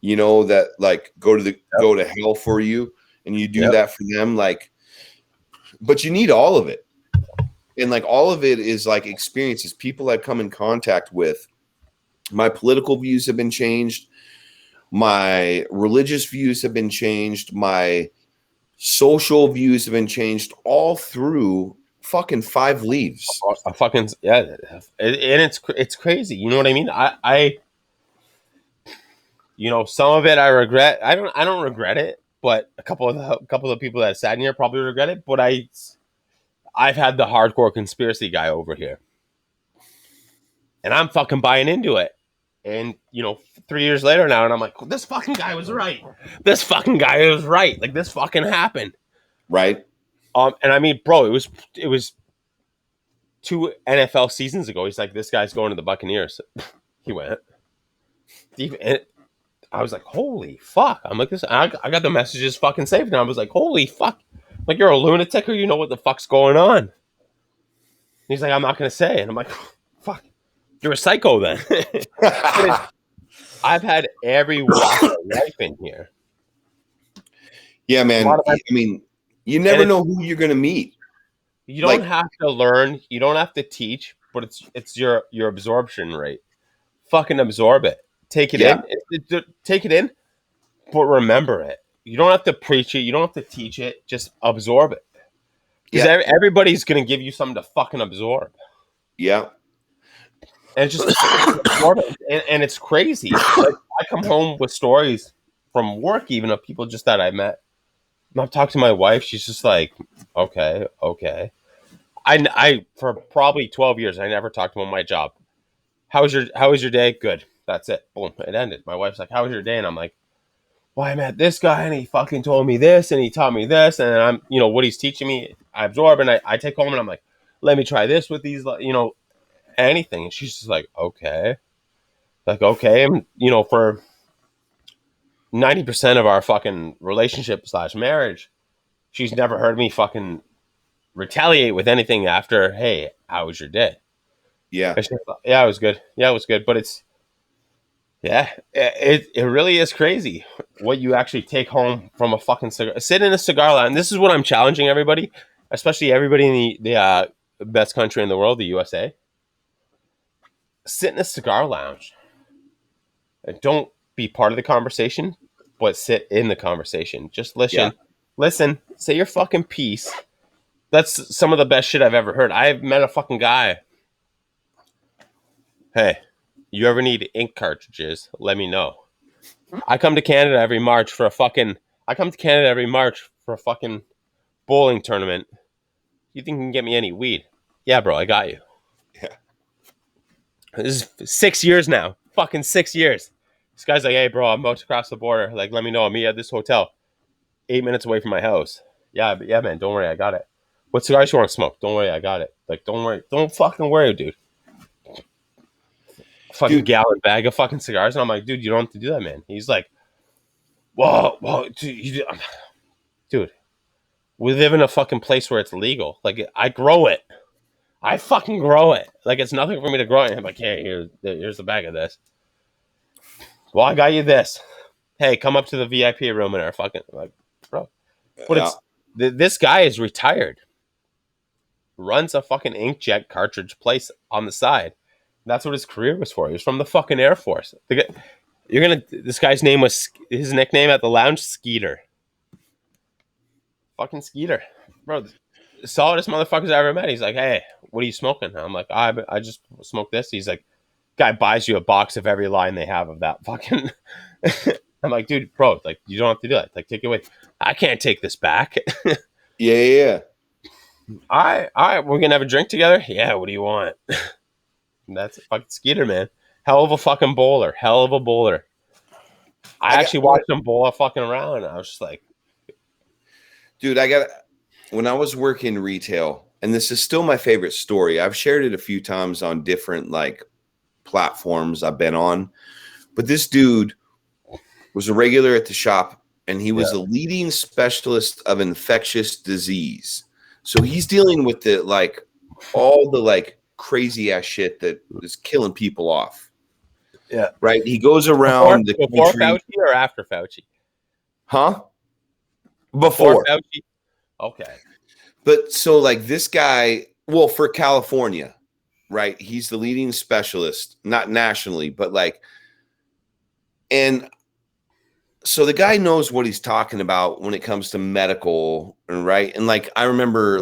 that like yep, go to hell for you, and you do yep. that for them, like, but you need all of it. And like all of it is like experiences, people I come in contact with. My political views have been changed. My religious views have been changed. My social views have been changed all through fucking 5 leaves. A fucking yeah, and it's crazy. You know what I mean? I You know, some of it I regret. I don't regret it, but a couple of people that sat in here probably regret it. But I've had the hardcore conspiracy guy over here, and I'm fucking buying into it. And you know, 3 years later now, and I'm like, this fucking guy was right. This fucking guy was right. Like this fucking happened. Right. And I mean, bro, it was 2 NFL seasons ago. He's like, this guy's going to the Buccaneers. He went. And I was like, holy fuck. I'm like, this. I got the messages fucking saved, and I was like, holy fuck. Like, you're a lunatic, or you know what the fuck's going on? And he's like, I'm not gonna say. And I'm like, fuck, you're a psycho then. I've had every walk of life in here. Yeah, man. I mean, you never know who you're gonna meet. You don't have to learn. You don't have to teach, but it's your absorption rate. Fucking absorb it. Take it in. Take it in, but remember it. You don't have to preach it. You don't have to teach it. Just absorb it. Because everybody's gonna give you something to fucking absorb. Yeah. And it's just absorb it. And it's crazy. Like, I come home with stories from work, even of people just that I met. I've talked to my wife. She's just like, okay. I for probably 12 years, I never talked about my job. How was your day? Good. That's it. Boom. It ended. My wife's like, how was your day? And I'm like, well, I met this guy and he fucking told me this and he taught me this. And I'm, you know, what he's teaching me, I absorb and I take home and I'm like, let me try this with these, you know, anything. And she's just like, okay. Like, okay. And, you know, for 90% of our fucking relationship / marriage, she's never heard me fucking retaliate with anything after, hey, how was your day? Yeah. Yeah, it was good. Yeah, it was good. But it really is crazy what you actually take home from a fucking cigar. Sit in a cigar lounge. This is what I'm challenging everybody, especially everybody in the best country in the world, the USA. Sit in a cigar lounge. And don't be part of the conversation, but sit in the conversation. Just listen. Yeah. Listen. Say your fucking piece. That's some of the best shit I've ever heard. I've met a fucking guy. Hey, you ever need ink cartridges? Let me know. I come to Canada every March for a fucking bowling tournament. You think you can get me any weed? Yeah, bro, I got you. Yeah. This is 6 years now. Fucking 6 years. This guy's like, hey, bro, I'm about to cross the border. Like, let me know. I'll meet you at this hotel 8 minutes away from my house. Yeah, man, don't worry. I got it. What cigars you want to smoke? Don't worry. I got it. Like, don't worry. Don't fucking worry, dude. Fucking gallon bag of fucking cigars. And I'm like, dude, you don't have to do that, man. He's like, whoa, dude, we live in a fucking place where it's legal. Like, I grow it. I fucking grow it. Like, it's nothing for me to grow it. I'm like, hey, here's the bag of this. Well, I got you this. Hey, come up to the VIP room in our fucking, like, bro. But this guy is retired. Runs a fucking inkjet cartridge place on the side. That's what his career was for. He was from the fucking Air Force. This guy's name was, his nickname at the lounge, Skeeter. Fucking Skeeter. Bro, the solidest motherfuckers I ever met. He's like, hey, what are you smoking? I'm like, I just smoked this. He's like, guy buys you a box of every line they have of that fucking. I'm like, dude, bro, like, you don't have to do that. Like, take it away. I can't take this back. Yeah. All right, we're gonna have a drink together. Yeah, what do you want? That's a fucking Skeeter, man. Hell of a fucking bowler. I actually watched him bowl fucking around. And I was just like, dude, when I was working retail, and this is still my favorite story. I've shared it a few times on different like platforms I've been on, but this dude was a regular at the shop, and he was the leading specialist of infectious disease. So he's dealing with all the crazy ass shit that is killing people off. Yeah. Right. He goes around before Fauci or after Fauci? Huh? Before Fauci. Okay. But so this guy, well, for California, right? He's the leading specialist, not nationally, but and so the guy knows what he's talking about when it comes to medical, right? And I remember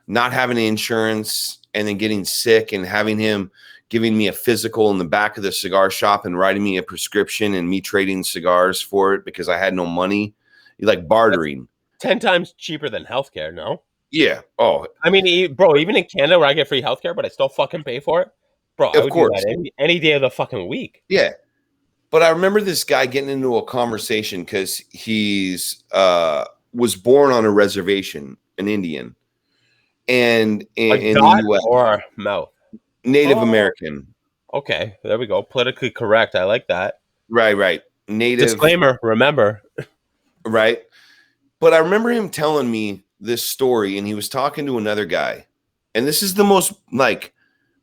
not having insurance and then getting sick and having him giving me a physical in the back of the cigar shop and writing me a prescription and me trading cigars for it because I had no money. Like bartering. 10 times cheaper than healthcare, no? Yeah. Oh, I mean, bro, even in Canada where I get free healthcare, but I still fucking pay for it, bro, I of would do course. that any day of the fucking week. Yeah. But I remember this guy getting into a conversation because he's was born on a reservation, an Indian, and Like in the dot U.S., or mouth? Native Oh, American. okay. There we go. Politically correct. I like that. Right. Native, Disclaimer, remember. right? But I remember him telling me this story, and he was talking to another guy, and this is the most like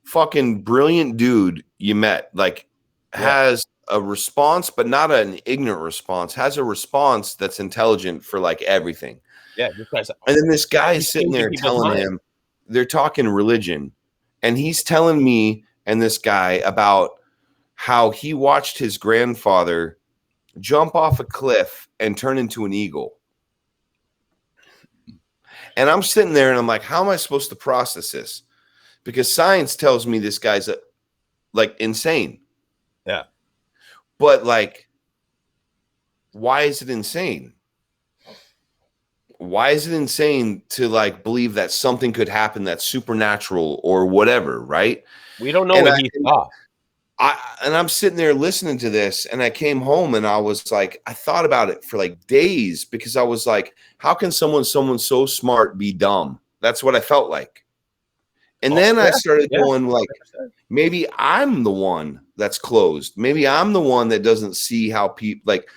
fucking brilliant dude you met. Like, Yeah. has a response, but not an ignorant response. Has a response that's intelligent for like everything. Yeah, this guy's And then this guy is he's sitting changing there people's telling minds. him, they're talking religion, and he's telling me and this guy about how he watched his grandfather jump off a cliff and turn into an eagle. And I'm sitting there and I'm like, how am I supposed to process this? Because science tells me this guy's like insane. Yeah. But like, why is it insane? Why is it insane to like believe that something could happen that's supernatural or whatever, right? We don't know And what he saw. I'm sitting there listening to this, and I came home and I was like, I thought about it for like days because I was like, how can someone so smart be dumb? That's what I felt like. And Oh, then I started yeah. going like, maybe I'm the one that's closed. Maybe I'm the one that doesn't see how people like,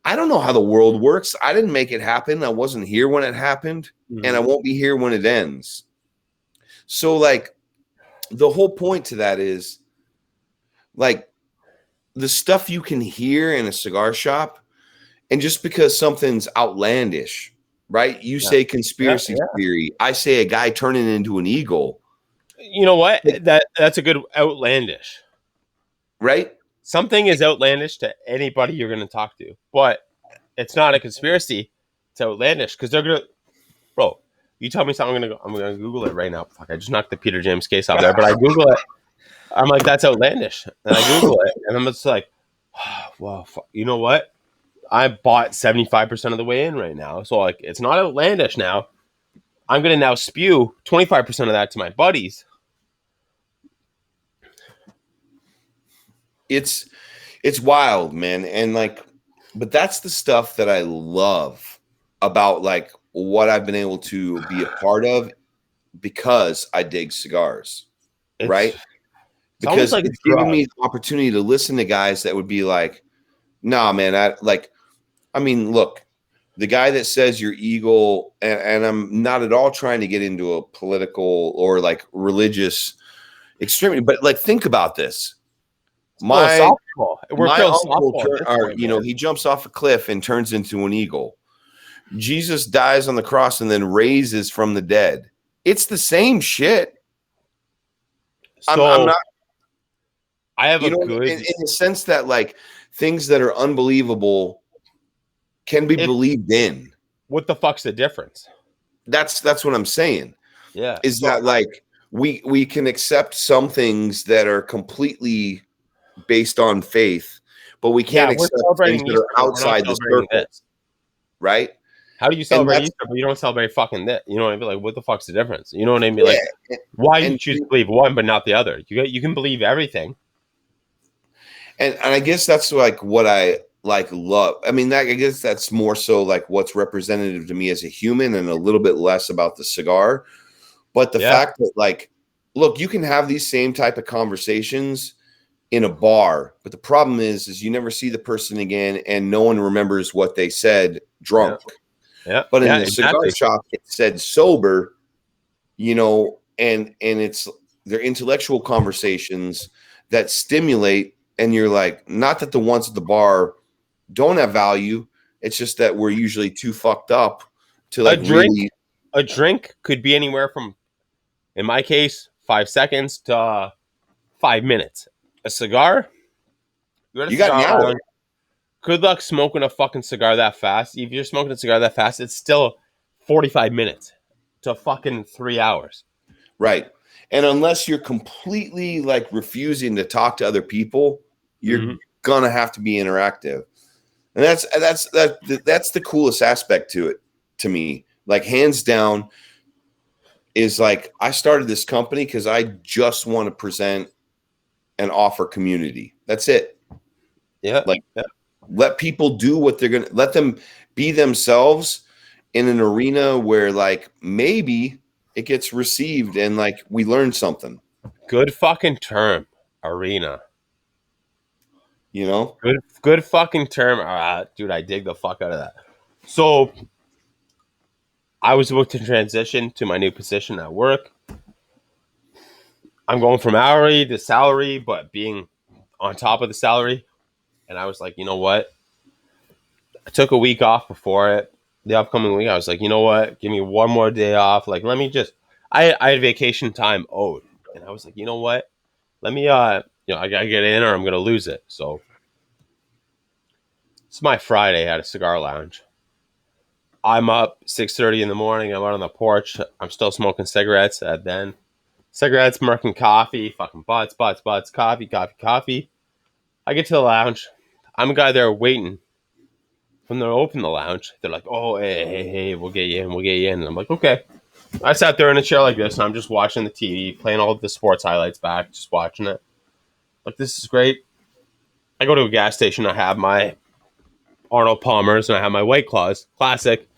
I don't know how the world works. I didn't make it happen. I wasn't here when it happened, and I won't be here when it ends. So like the whole point to that is like the stuff you can hear in a cigar shop, and just because something's outlandish, right? You say conspiracy theory, I say a guy turning into an eagle. You know what? That's a good outlandish. Right? Something is outlandish to anybody you're going to talk to, but it's not a conspiracy. It's outlandish because they're gonna, bro. You tell me something, I'm gonna Google it right now. Fuck, I just knocked the Peter James case out there, but I Google it. I'm like, that's outlandish, and I Google it, and I'm just like, well, fuck. You know what? I bought 75% of the way in right now, so like, it's not outlandish now. I'm gonna now spew 25% of that to my buddies. It's wild, man. And like, but that's the stuff that I love about like what I've been able to be a part of because I dig cigars, right? It's almost Because like a it's given drug. me the opportunity to listen to guys that would be like, nah, man, I mean, look, the guy that says you're eagle, and I'm not at all trying to get into a political or like religious extremity, but like, think about this. My Philosophical. We're uncle, philosophical at this point, man. he jumps off a cliff and turns into an eagle. Jesus dies on the cross and then raises from the dead. It's the same shit. So I'm not, I have you a know, good. in the sense that like things that are unbelievable can be believed in. What the fuck's the difference? That's what I'm saying. Yeah. Is that like we can accept some things that are completely based on faith, but we can't We're accept things celebrating that Easter, are but we're not outside the celebrating circle, this. right? How do you And celebrate that's Easter, but you don't celebrate fucking this? You know what I mean? Like, what the fuck's the difference? You know what I mean? Like, yeah. why you And choose to believe one but not the other? You can believe everything. and I guess that's like what I like love. I mean, I guess that's more so like what's representative to me as a human, and a little bit less about the cigar. But the Yeah. fact that like, look, you can have these same type of conversations in a bar, but the problem is you never see the person again, and no one remembers what they said drunk. Yeah. But in the Exactly. cigar shop, it said sober, you know, and it's they're intellectual conversations that stimulate, and you're like, not that the ones at the bar don't have value, it's just that we're usually too fucked up to A like drink, really. a drink could be anywhere from, in my case, 5 seconds to 5 minutes. A cigar, you're at a You got an cigar hour, lounge. Good luck smoking a fucking cigar that fast. If you're smoking a cigar that fast, it's still 45 minutes to fucking 3 hours. right? And unless you're completely like refusing to talk to other people, you're gonna have to be interactive. And that's the coolest aspect to it to me. Like hands down is like I started this company because I just want to present and offer community. That's it. Yeah. Like let people do what they're gonna let them be themselves in an arena where like maybe it gets received and like we learn something. Good fucking term, arena. You know? Good fucking term. Dude, I dig the fuck out of that. So I was about to transition to my new position at work. I'm going from hourly to salary, but being on top of the salary. And I was like, you know what? I took a week off before it. The upcoming week, I was like, you know what? Give me one more day off. Like, let me just. I had vacation time owed, and I was like, you know what? Let me I gotta get in, or I'm gonna lose it. So it's my Friday at a cigar lounge. I'm up 6:30 in the morning. I'm out on the porch. I'm still smoking cigarettes. Then cigarettes, smoking coffee, fucking butts, coffee, coffee, coffee. I get to the lounge. I'm a guy there waiting. When they open the lounge, they're like, "Oh, hey, we'll get you in, we'll get you in." And I'm like, "Okay." I sat there in a chair like this, and I'm just watching the TV, playing all the sports highlights back, just watching it. Like, this is great. I go to a gas station. I have my Arnold Palmers, and I have my White Claws, classic.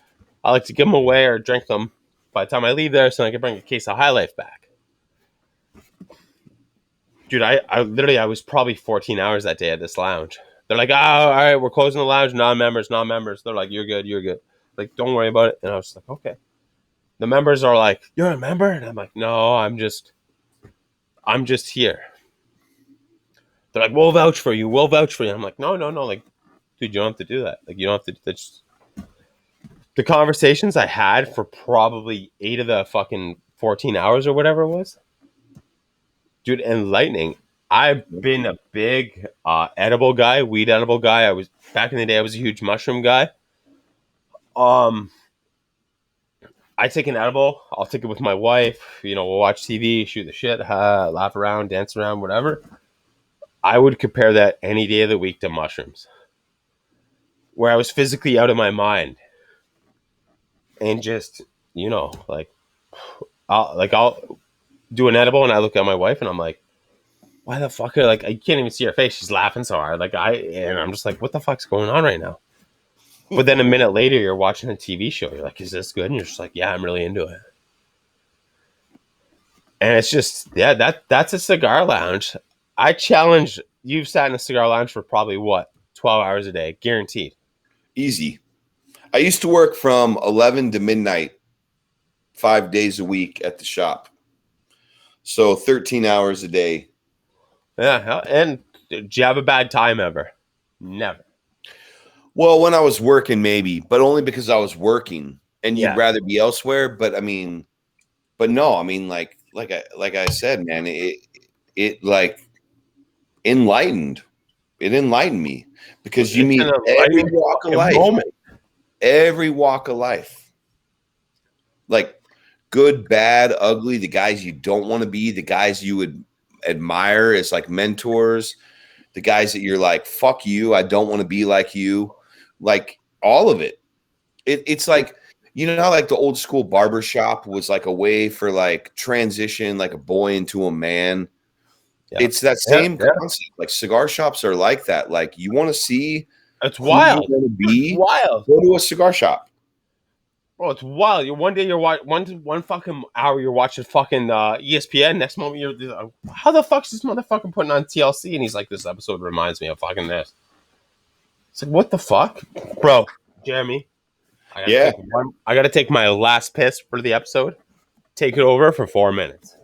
I like to give them away or drink them by the time I leave there, so I can bring a case of High Life back. Dude, I literally I was probably 14 hours that day at this lounge. They're like, "Oh, all right, we're closing the lounge. Non-members. They're like, "You're good, you're good. Like, don't worry about it." And I was like, "Okay." The members are like, "You're a member?" And I'm like, "No, I'm just here." They're like, "We'll vouch for you. We'll vouch for you." I'm like, "No, no, no. Like, dude, you don't have to do that. Like, you don't have to. That's the conversations I had for probably 8 of the fucking 14 hours or whatever it was, dude, enlightening. I've been a big edible guy, weed edible guy. I was back in the day. I was a huge mushroom guy. Um, I take an edible. I'll take it with my wife. You know, we'll watch TV, shoot the shit, laugh around, dance around, whatever. I would compare that any day of the week to mushrooms, where I was physically out of my mind and just, like I'll do an edible and I look at my wife and I'm like, why the fuck? Like, I can't even see her face. She's laughing so hard. And I'm just like, what the fuck's going on right now? But then a minute later, you're watching a TV show. You're like, is this good? And you're just like, yeah, I'm really into it. And it's just, yeah, that's a cigar lounge. I challenge you've sat in a cigar lounge for probably what, 12 hours a day, guaranteed. Easy. I used to work from 11 to midnight, 5 days a week at the shop. So 13 hours a day. Yeah. And did you have a bad time ever? Never. Well, when I was working, maybe, but only because I was working and you'd Yeah. rather be elsewhere. But I mean, but no, I mean, like I said, man, it like enlightened. It enlightened me because you It's meet an every enlightening walk of fucking life. moment. Every walk of life. Like good, bad, ugly, the guys you don't want to be, the guys you would admire as like mentors, the guys that you're like, fuck you, I don't want to be like you. Like all of it. It's like, you know, like the old school barber shop was like a way for like transition, like a boy into a man. Yeah. It's that Yeah. same concept. Like cigar shops are like that. Like you want to see It's who you wild. want to be, Wild. go to a cigar shop. Bro, it's wild. One day you're watching one fucking hour you're watching fucking ESPN. Next moment you're how the fuck's this motherfucker putting on TLC? And he's like, this episode reminds me of fucking this. It's like, what the fuck, bro? Jeremy, Yeah. I gotta take my last piss for the episode. Take it over for 4 minutes.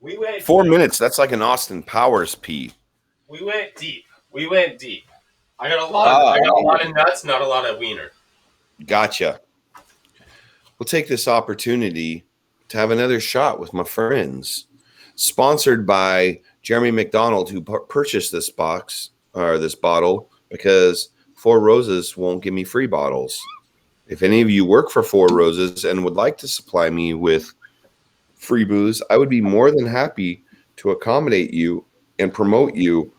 We went 4 minutes. That's like an Austin Powers pee. We went deep. I got a lot of nuts, not a lot of wiener. Gotcha. We'll take this opportunity to have another shot with my friends. Sponsored by Jeremy McDonald, who purchased this box or this bottle because Four Roses won't give me free bottles. If any of you work for Four Roses and would like to supply me with free booze, I would be more than happy to accommodate you and promote you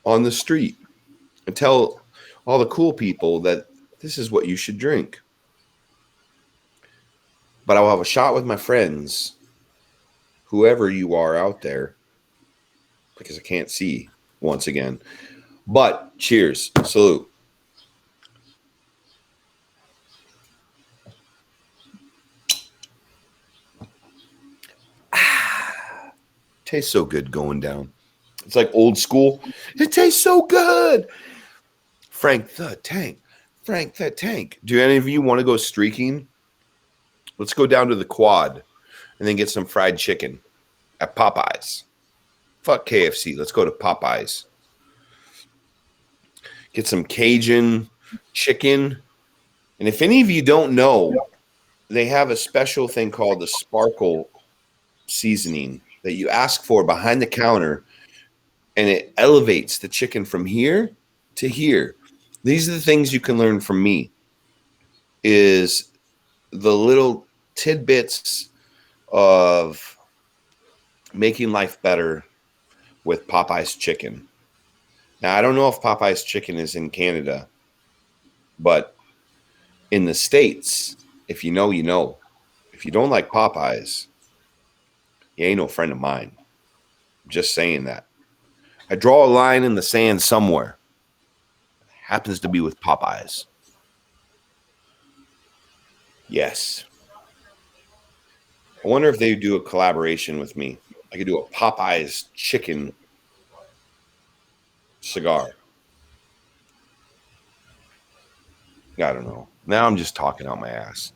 on the street and tell all the cool people that this is what you should drink. But I'll have a shot with my friends, whoever you are out there, because I can't see once again. But cheers, salute. Tastes so good going down. It's like old school. It tastes so good. Frank the Tank. Frank the Tank. Do any of you want to go streaking? Let's go down to the quad and then get some fried chicken at Popeyes. Fuck KFC. Let's go to Popeyes. Get some Cajun chicken. And if any of you don't know, they have a special thing called the sparkle seasoning that you ask for behind the counter, and it elevates the chicken from here to here. These are the things you can learn from me, is the little tidbits of making life better with Popeye's chicken. Now, I don't know if Popeye's chicken is in Canada, but in the States, if you know, you know. If you don't like Popeyes, you ain't no friend of mine. I'm just saying that. I draw a line in the sand somewhere. It happens to be with Popeyes. Yes. I wonder if they do a collaboration with me. I could do a Popeyes chicken cigar. I don't know. Now I'm just talking out my ass.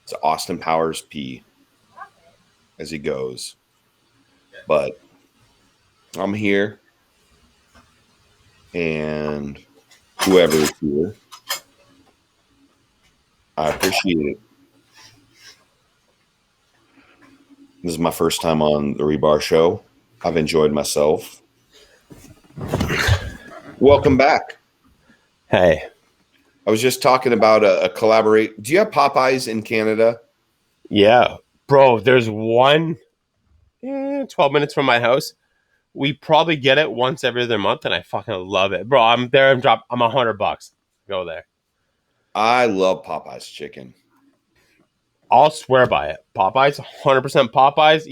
It's Austin Powers P as he goes. But I'm here, and whoever is here, I appreciate it. This is my first time on the Rebar show. I've enjoyed myself. Welcome back. Hey. I was just talking about a collaborate. Do you have Popeyes in Canada? Yeah. Bro, there's one 12 minutes from my house. We probably get it once every other month, and I fucking love it. Bro, I'm there. I'm $100. Go there. I love Popeyes chicken. I'll swear by it. Popeyes, 100% Popeyes.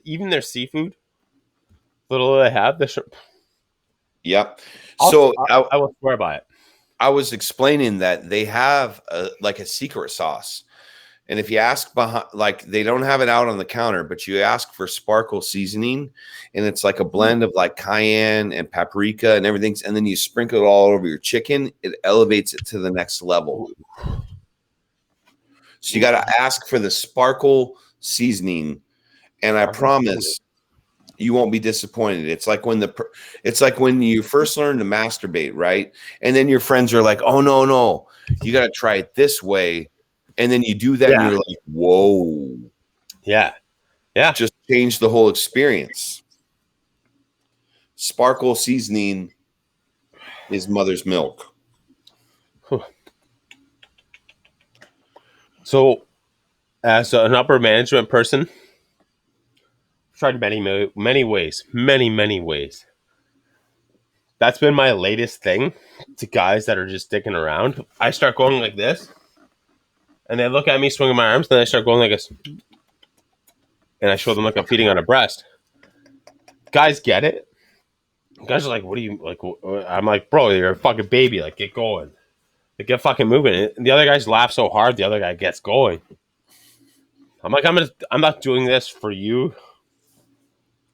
Even their seafood, little they have. Yep. So I will swear by it. I was explaining that they have like a secret sauce. And if you ask behind, like they don't have it out on the counter, but you ask for sparkle seasoning, and it's like a blend of like cayenne and paprika and everything. And then you sprinkle it all over your chicken. It elevates it to the next level. So you got to ask for the sparkle seasoning, and I promise you won't be disappointed. It's like when you first learn to masturbate, right? And then your friends are like, "Oh no, you got to try it this way." And then you do that, and you're like, "Whoa, yeah, just changed the whole experience." Sparkle seasoning is mother's milk. So, as an upper management person, I've tried many ways. That's been my latest thing to guys that are just dicking around. I start going like this, and they look at me swinging my arms, then I start going like this, and I show them like I'm feeding on a breast. Guys get it. Guys are like, "What do you like?" I'm like, "Bro, you're a fucking baby. Like, get going. Like, get fucking moving." And the other guys laugh so hard, the other guy gets going. I'm like, I'm not doing this for you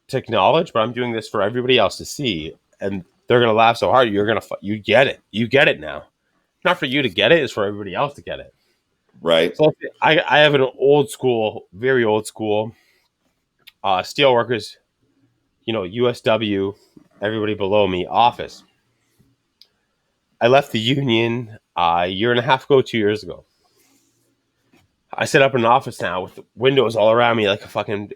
to acknowledge, but I'm doing this for everybody else to see, and they're gonna laugh so hard. You get it. You get it now. Not for you to get it; it's for everybody else to get it. Right. So I have an old school, very old school, steel workers, USW, everybody below me office. I left the union a year and a half ago, 2 years ago. I set up an office now with windows all around me like a fucking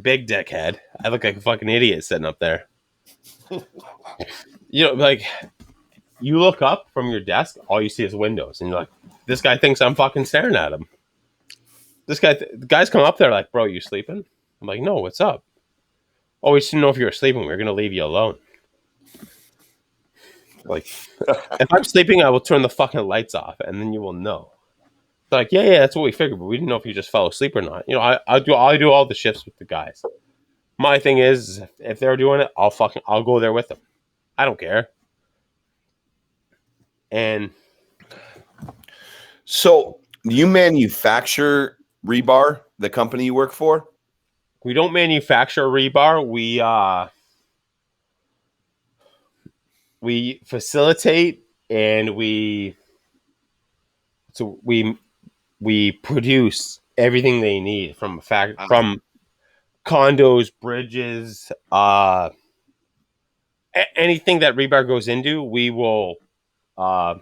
big dickhead. I look like a fucking idiot sitting up there. Like you look up from your desk, all you see is windows, and you're like, This guy thinks I'm fucking staring at him. The guys come up there like, bro, you sleeping? I'm like, no, what's up? Oh, we just didn't know if you were sleeping. We are gonna leave you alone. Like, if I'm sleeping, I will turn the fucking lights off, and then you will know. They're like, yeah, that's what we figured, but we didn't know if you just fell asleep or not. You know, I do all the shifts with the guys. My thing is, if they're doing it, I'll go there with them. I don't care. And So you manufacture Rebar, the company you work for? we don't manufacture rebar. We facilitate and we produce everything they need Ah, from condos, bridges, anything that rebar goes into, we will uh,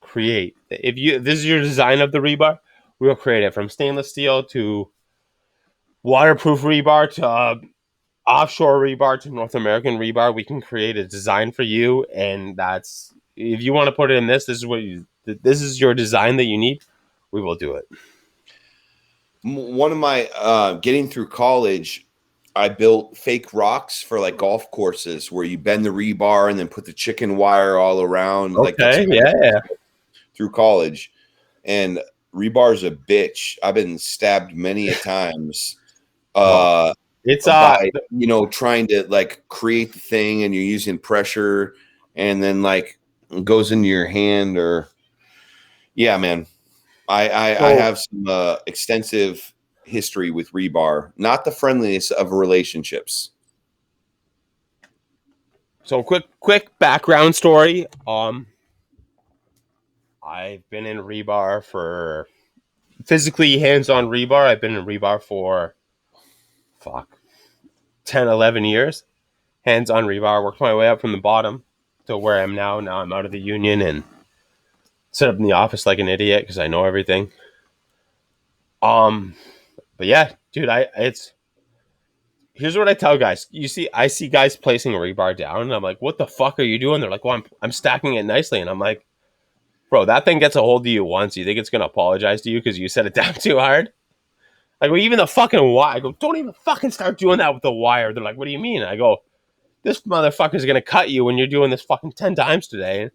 create. If this is your design of the rebar, we will create it from stainless steel to waterproof rebar to offshore rebar to North American rebar. We can create a design for you, and that's if you want to put it in this. This is your design that you need. We will do it. one of my getting through college, I built fake rocks for like golf courses where you bend the rebar and then put the chicken wire all around. Like that's Okay, what I yeah, did yeah. through college. And rebar's a bitch. I've been stabbed many a times Well, uh it's by trying to like create the thing and you're using pressure and then like it goes into your hand or yeah, man. I so have some extensive history with rebar, not the friendliest of relationships. so quick background story. I've been in rebar for physically hands on rebar. I've been in rebar for fuck 10, 11 years. Hands on rebar. Worked my way up from the bottom to where I am now. Now I'm out of the union and sit up in the office like an idiot because I know everything. Um, but yeah, dude, I it's here's what I tell guys. I see guys placing a rebar down, and I'm like, "What the fuck are you doing?" They're like, "Well, I'm stacking it nicely," and I'm like, "Bro, that thing gets a hold of you once. You think it's gonna apologize to you because you set it down too hard?" I go, "Even the fucking wire." I go, "Don't even fucking start doing that with the wire." They're like, "What do you mean?" I go, "This motherfucker's gonna cut you when you're doing this fucking 10 times today."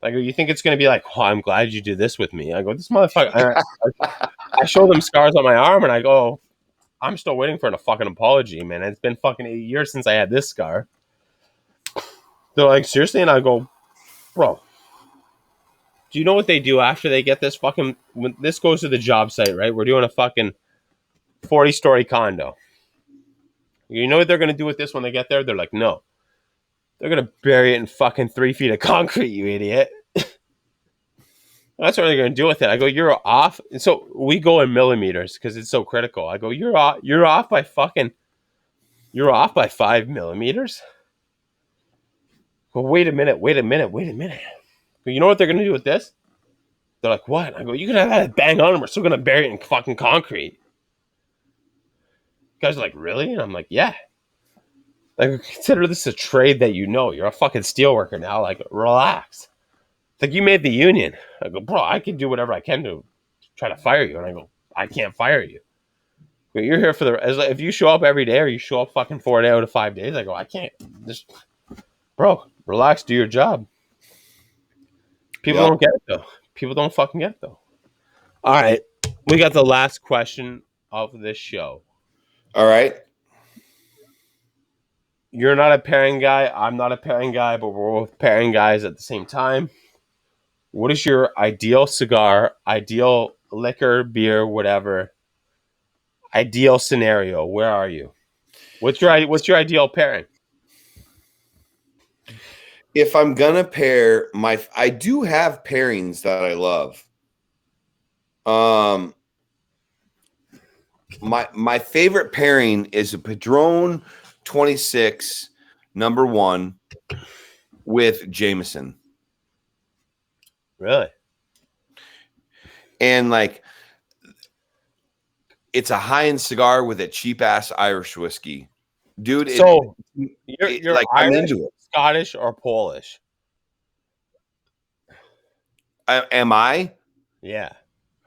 Like, you think it's gonna be like, "Oh, I'm glad you did this with me." I go, "This motherfucker." I show them scars on my arm, and I go, I'm still waiting for a fucking apology, man. It's been fucking 8 years since I had this scar. They're like, seriously? And I go, bro, do you know what they do after they get this fucking. When this goes to the job site, right? We're doing a fucking 40-story condo. You know what they're going to do with this when they get there? They're like, no. They're going to bury it in fucking 3 feet of concrete, you idiot. That's what they're going to do with it. I go, you're off. And so we go in millimeters because it's so critical. I go, you're off by fucking. You're off by 5 millimeters. Well, wait a minute, wait a minute, wait a minute. You know what they're gonna do with this? They're like, what? I go, you can have that bang on, and we're still gonna bury it in fucking concrete. You guys are like, really? And I'm like, yeah. Like, consider this a trade that you know. You're a fucking steel worker now. Like, relax. It's like, you made the union. I go, bro, I can do whatever I can to try to fire you. And I go, I can't fire you. But you're here for if you show up every day or you show up fucking 4 days out of 5 days, I go, I can't. Just, bro, relax, do your job. People Yep. don't get it though. People don't fucking get it though. All right. We got the last question of this show. All right. You're not a pairing guy. I'm not a pairing guy, but we're both pairing guys at the same time. What is your ideal cigar, ideal liquor, beer, whatever, ideal scenario? Where are you? What's your ideal pairing? If I'm gonna pair I do have pairings that I love. Um, my favorite pairing is a Padron 26 #1 with Jameson. Really? And like it's a high-end cigar with a cheap ass Irish whiskey. Dude, So you're like I'm Irish, into it. Scottish, or Polish? Am I? Yeah.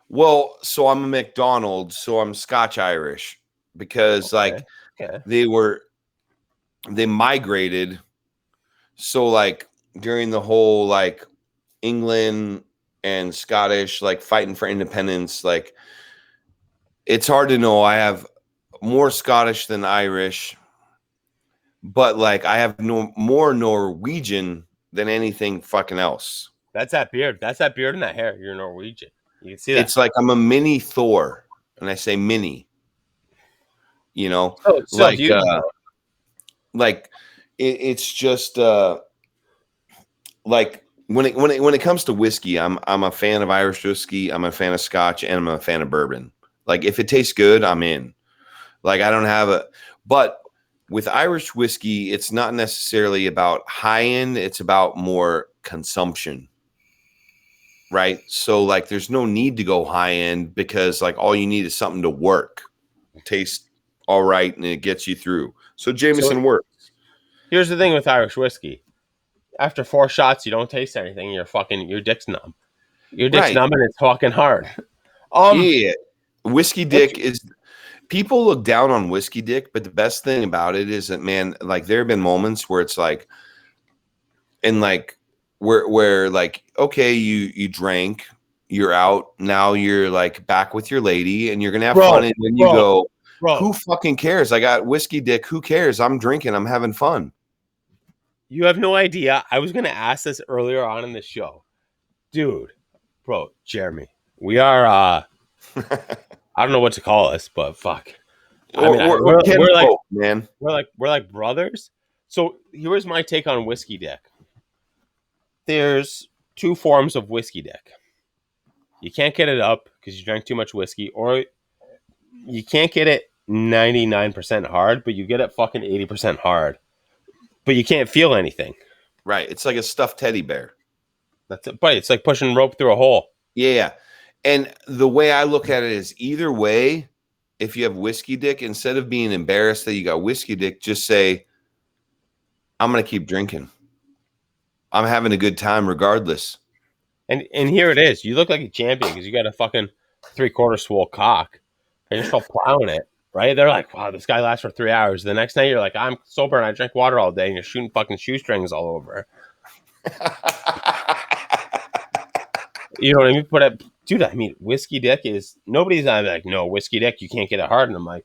Well, so I'm a McDonald's, so I'm Scotch Irish because Okay. like Okay. they migrated. So like during the whole like England and Scottish like fighting for independence, like it's hard to know. I have more Scottish than Irish, but like I have no more Norwegian than anything fucking else. That's that beard. That's that beard and that hair. You're Norwegian. You can see that. It's like I'm a mini Thor, and I say mini, you know, So do like you? like it's just like when it comes to whiskey, I'm a fan of Irish whiskey, I'm a fan of Scotch, and I'm a fan of bourbon. Like if it tastes good, I'm in. Like I don't have a but with Irish whiskey, it's not necessarily about high end, it's about more consumption. Right? So like there's no need to go high end because like all you need is something to work. Taste all right and it gets you through. So So Jameson works. here's the thing with Irish whiskey. After 4 shots, you don't taste anything. Your dick's numb. Your dick's Right. numb and it's fucking hard. Um, Yeah. Whiskey what's dick is people look down on whiskey dick, but the best thing about it is that man, like there have been moments where it's like and like where like okay, you drank, you're out, now you're like back with your lady and you're gonna have fun, bro, and then you bro, go, bro? who fucking cares? I got whiskey dick, who cares? I'm drinking, I'm having fun. You have no idea. I was gonna ask this earlier on in the show, dude, bro, Jeremy. We are. I don't know what to call us, but fuck. I mean, or we're like both, man. we're like brothers. So here's my take on whiskey dick. There's two forms of whiskey dick. You can't get it up because you drank too much whiskey, or you can't get it 99% hard, but you get it fucking 80% hard. But you can't feel anything. Right. It's like a stuffed teddy bear. That's it. But it's like pushing rope through a hole. Yeah. And the way I look at it is either way, if you have whiskey dick, instead of being embarrassed that you got whiskey dick, just say, I'm going to keep drinking. I'm having a good time regardless. And here it is. You look like a champion because you got a fucking 3/4 swole cock. And you're still plowing it, right? They're like, wow, this guy lasts for 3 hours. The next night you're like, I'm sober and I drank water all day, and you're shooting fucking shoestrings all over. You know what I mean? But dude, I mean, whiskey dick is nobody's not like, no, whiskey dick, you can't get it hard. And I'm like,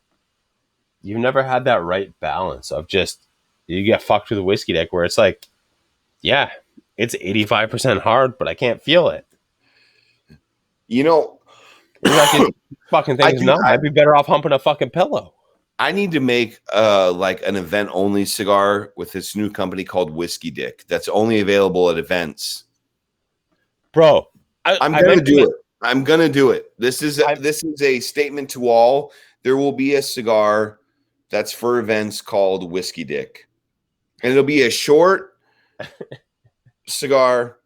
you've never had that right balance of just you get fucked with a whiskey dick where it's like, yeah, it's 85% hard, but I can't feel it. You know, You're like, this fucking I thing's do. numb. I'd be better off humping a fucking pillow. I need to make like an event only cigar with this new company called Whiskey Dick that's only available at events. Bro, I'm I gonna do mentioned it. I'm gonna do it. This is a statement to all. There will be a cigar that's for events called Whiskey Dick, and it'll be a short cigar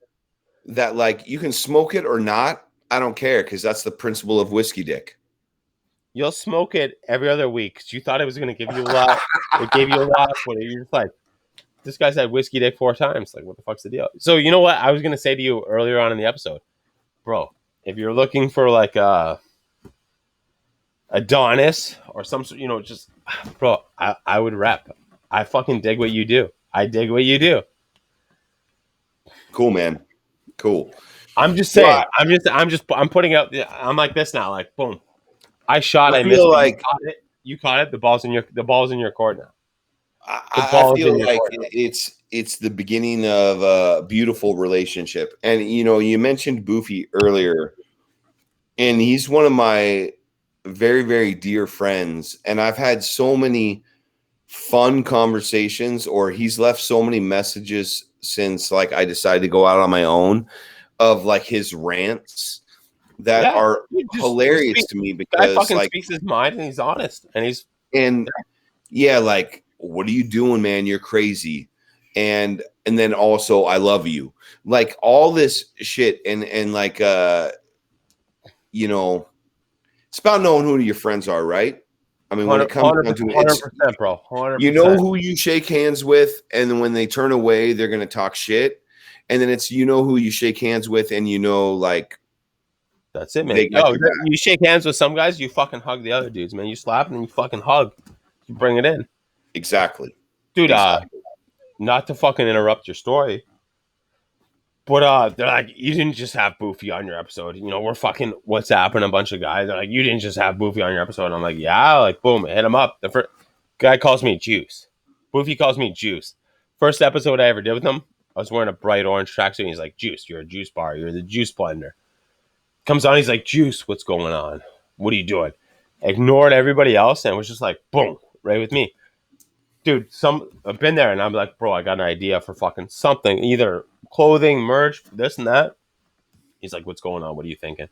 that like you can smoke it or not. I don't care because that's the principle of Whiskey Dick. you'll smoke it every other week because you thought it was going to give you a lot. It gave you a lot, but you're just like, this guy's had whiskey dick 4 times. Like, what the fuck's the deal? So, you know what? I was going to say to you earlier on in the episode, bro, if you're looking for like a Adonis or some sort, just, bro, I would rep. I fucking dig what you do. I dig what you do. Cool, man. Cool. I'm just saying. Well, I'm putting out. I'm like this now. Like, boom. I shot. I I missed. feel But like you caught it. The ball's in your court now. The I ball is in feel your like court now. it's the beginning of a beautiful relationship. And you mentioned Boofy earlier, and he's one of my very, very dear friends. And I've had so many fun conversations, or he's left so many messages since like I decided to go out on my own of like his rants that Yeah, are hilarious to me guy because fucking like speaks his mind and he's honest and he's and yeah, like what are you doing, man? You're crazy. And then also I love you. Like all this shit and like it's about knowing who your friends are, right? I mean, when it comes down to it, it's 100%, bro. you know 100%. who you shake hands with, and then when they turn away, they're gonna talk shit. And then it's who you shake hands with, and like That's it, man. They got Yo, your back. you shake hands with some guys, you fucking hug the other dudes, man. You slap and then you fucking hug. You bring it in. Exactly. Dude, Exactly. not to fucking interrupt your story, but they're like, you didn't just have Boofy on your episode. You know, we're fucking WhatsApping a bunch of guys. They're like, you didn't just have Boofy on your episode. And I'm like, yeah, like boom, hit him up. The first guy calls me Juice. Boofy calls me Juice. First episode I ever did with him, I was wearing a bright orange tracksuit. And he's like, Juice, you're a juice bar. You're the juice blender. Comes on, he's like, Juice, what's going on? What are you doing? Ignored everybody else and was just like, boom, right with me. Dude, I've been there and I'm like, bro, I got an idea for fucking something, either clothing, merch, this and that. He's like, what's going on? What are you thinking?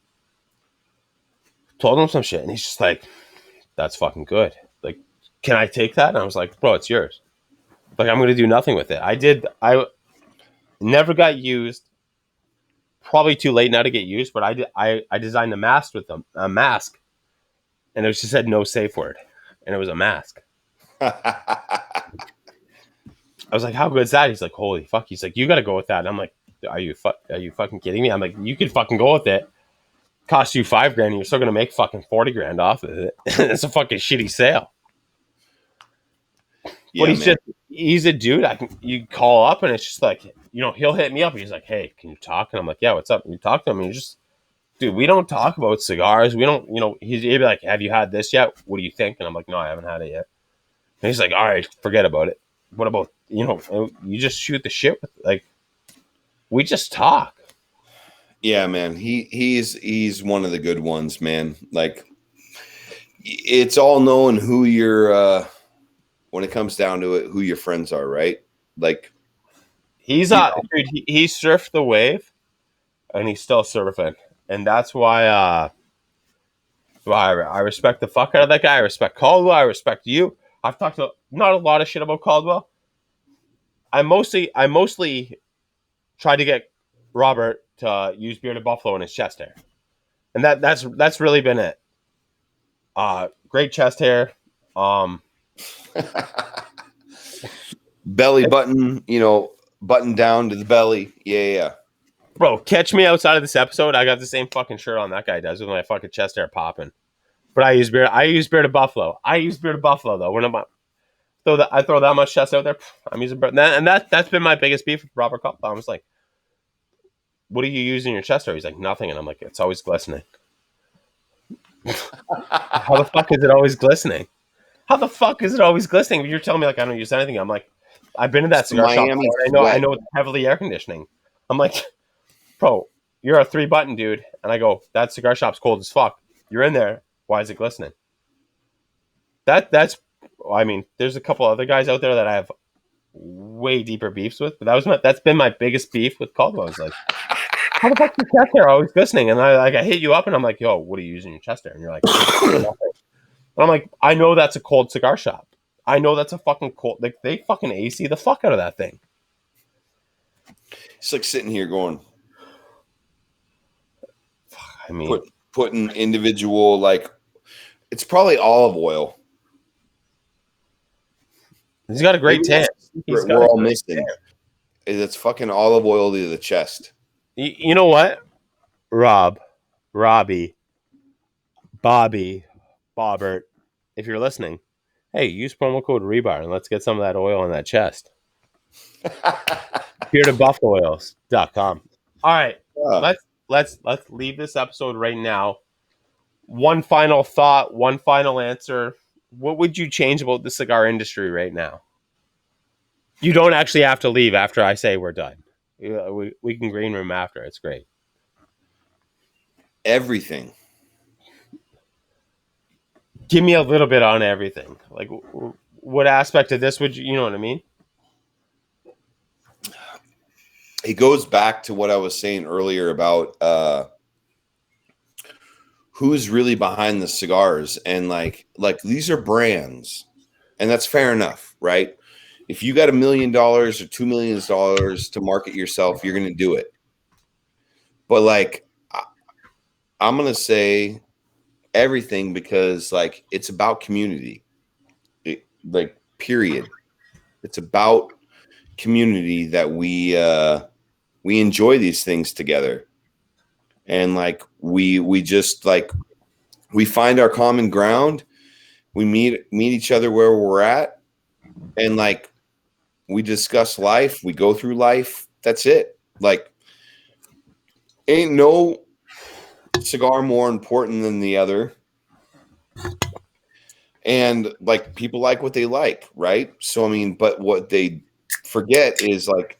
Told him some shit and he's just like, that's fucking good. Like, can I take that? And I was like, bro, it's yours. Like, I'm gonna do nothing with it. I never got used. Probably too late now to get used, but I designed a mask with them, a mask, and it just said no safe word, and it was a mask. I was like, how good is that? He's like, holy fuck. He's like, you got to go with that. And I'm like, are you fucking kidding me? I'm like, you could fucking go with it. Cost you $5,000 and you're still going to make fucking $40,000 off of it. It's a fucking shitty sale. Yeah, But he's a dude. You call up and it's just like, you know, he'll hit me up. He's like, hey, can you talk? And I'm like, yeah, what's up? And you talk to him and you're just, dude, we don't talk about cigars. We don't, you know, he'd be like, have you had this yet? What do you think? And I'm like, no, I haven't had it yet. And he's like, all right, forget about it. What about, you know, you just shoot the shit with, like, we just talk. Yeah, man. He's one of the good ones, man. Like, it's all knowing who your when it comes down to it, who your friends are, right? Like, He's dude, he surfed the wave and he's still surfing. And that's why I respect the fuck out of that guy. I respect Caldwell. I respect you. I've talked not a lot of shit about Caldwell. I mostly tried to get Robert to use bearded buffalo in his chest hair. And that's really been it. Great chest hair. belly button, you know, button down to the belly. Yeah. Bro, catch me outside of this episode. I got the same fucking shirt on that guy does with my fucking chest hair popping. But I use bearded buffalo. I use bearded buffalo though. When I throw that much chest out there, I'm using and that's been my biggest beef with Robert Caldwell. I was like, what are you using your chest hair? He's like, nothing. And I'm like, it's always glistening. How the fuck is it always glistening? How the fuck is it always glistening? But you're telling me like I don't use anything. I'm like, I've been in that cigar shop before. I know it's heavily air conditioning. I'm like, bro, you're a 3-button dude. And I go, that cigar shop's cold as fuck. You're in there. Why is it glistening? That's I mean, there's a couple other guys out there that I have way deeper beefs with, but that's been my biggest beef with Caldwell. It's like, how the fuck is your chest hair always glistening? And I hit you up and I'm like, yo, what are you using your chest hair? And you're like, nothing. And I'm like, I know that's a cold cigar shop. I know that's a fucking cold. Like they fucking AC the fuck out of that thing. It's like sitting here going. I mean, putting individual, like, it's probably olive oil. He's got a great tan. We're all missing. It's fucking olive oil to the chest. You know what? Robbie, Bobby, Bobbert, if you're listening, hey, use promo code Rebar and let's get some of that oil on that chest. beardedbuffaloils.com. All right, let's leave this episode right now. One final thought, one final answer. What would you change about the cigar industry right now? You don't actually have to leave after I say we're done. We can green room after. It's great. Everything. Give me a little bit on everything. Like, what aspect of this would you know what I mean? It goes back to what I was saying earlier about who's really behind the cigars, and like these are brands, and that's fair enough, right? If you got $1 million or $2 million to market yourself, you're going to do it. But like, I'm going to say everything because like it's about community, like period. It's about community that we enjoy these things together. and like we just like we find our common ground. We meet each other where we're at, and like we discuss life. We go through life. That's it. Like, ain't no cigar more important than the other. And like people like what they like, right? So I mean, but what they forget is like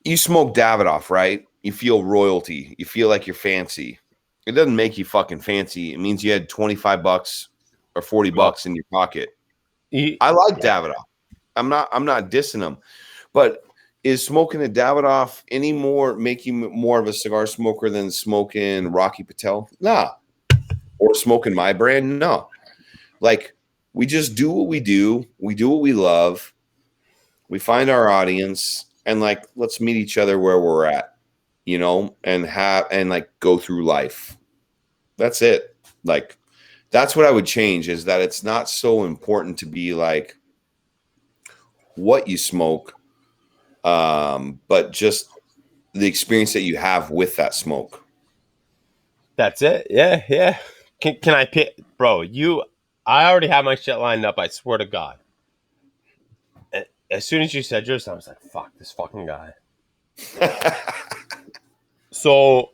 you smoke Davidoff, right? You feel royalty. You feel like you're fancy. It doesn't make you fucking fancy. It means you had $25 or Well, $40 in your pocket. yeah, I like Davidoff. I'm not dissing them. But is smoking a Davidoff any more make you more of a cigar smoker than smoking Rocky Patel? Nah. Or smoking my brand? No. Like we just do what we do. We do what we love. We find our audience and like let's meet each other where we're at, you know, and have and like go through life. That's it. Like that's what I would change is that it's not so important to be like what you smoke, but just the experience that you have with that smoke. that's it. Yeah, yeah. Can I pick, bro? I already have my shit lined up. I swear to God. As soon as you said yours, I was like, "Fuck this fucking guy." So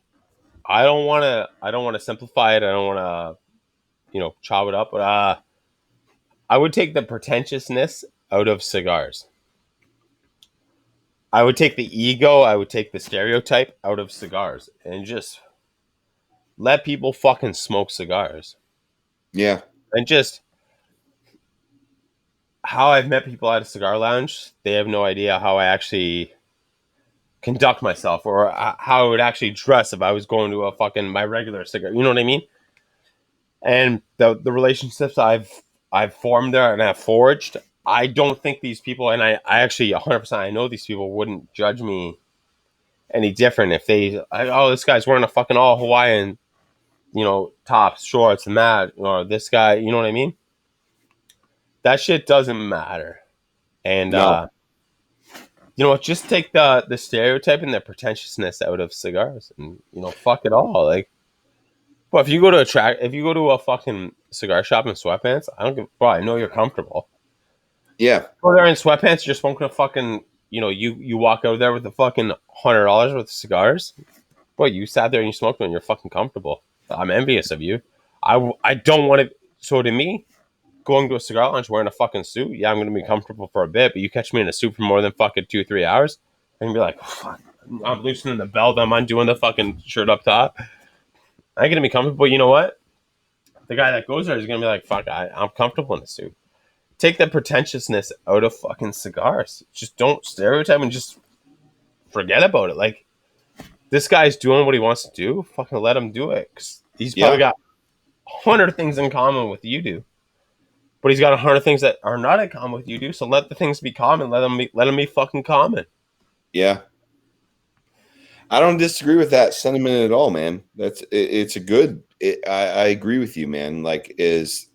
I don't want to. I don't want to simplify it. I don't want to, chop it up. But I would take the pretentiousness out of cigars. I would take the ego. I would take the stereotype out of cigars, and just let people fucking smoke cigars. Yeah. And just how I've met people at a cigar lounge, they have no idea how I actually conduct myself or how I would actually dress if I was going to a fucking my regular cigar. You know what I mean? And the relationships I've formed there and I've forged, I don't think these people, and I actually 100% I know these people wouldn't judge me any different if oh, this guy's wearing a fucking all Hawaiian, tops, shorts, and that, or this guy, you know what I mean? That shit doesn't matter. And No. you know what? Just take the stereotype and the pretentiousness out of cigars, and fuck it all. Like, well, if you go to a fucking cigar shop in sweatpants, I don't give. Bro, I know you're comfortable. Yeah. Go there in sweatpants, you're smoking a fucking. You walk out there with a fucking $100 worth of cigars. Boy, you sat there and you smoked them, and you're fucking comfortable. I'm envious of you. I don't want to. So to me, going to a cigar lounge wearing a fucking suit, yeah, I'm going to be comfortable for a bit, but you catch me in a suit for more than fucking 2-3 hours, I'm going to be like, fuck, I'm loosening the belt, I'm undoing the fucking shirt up top. I'm going to be comfortable. You know what? The guy that goes there is going to be like, fuck, I'm comfortable in a suit. Take that pretentiousness out of fucking cigars. Just don't stereotype and just forget about it. Like, this guy's doing what he wants to do. Fucking let him do it. 'Cause he's probably Yeah. got 100 things in common with you do. But he's got 100 things that are not in common with you do. So let the things be common. Let them be fucking common. Yeah. I don't disagree with that sentiment at all, man. It's a good. I agree with you, man. Like, is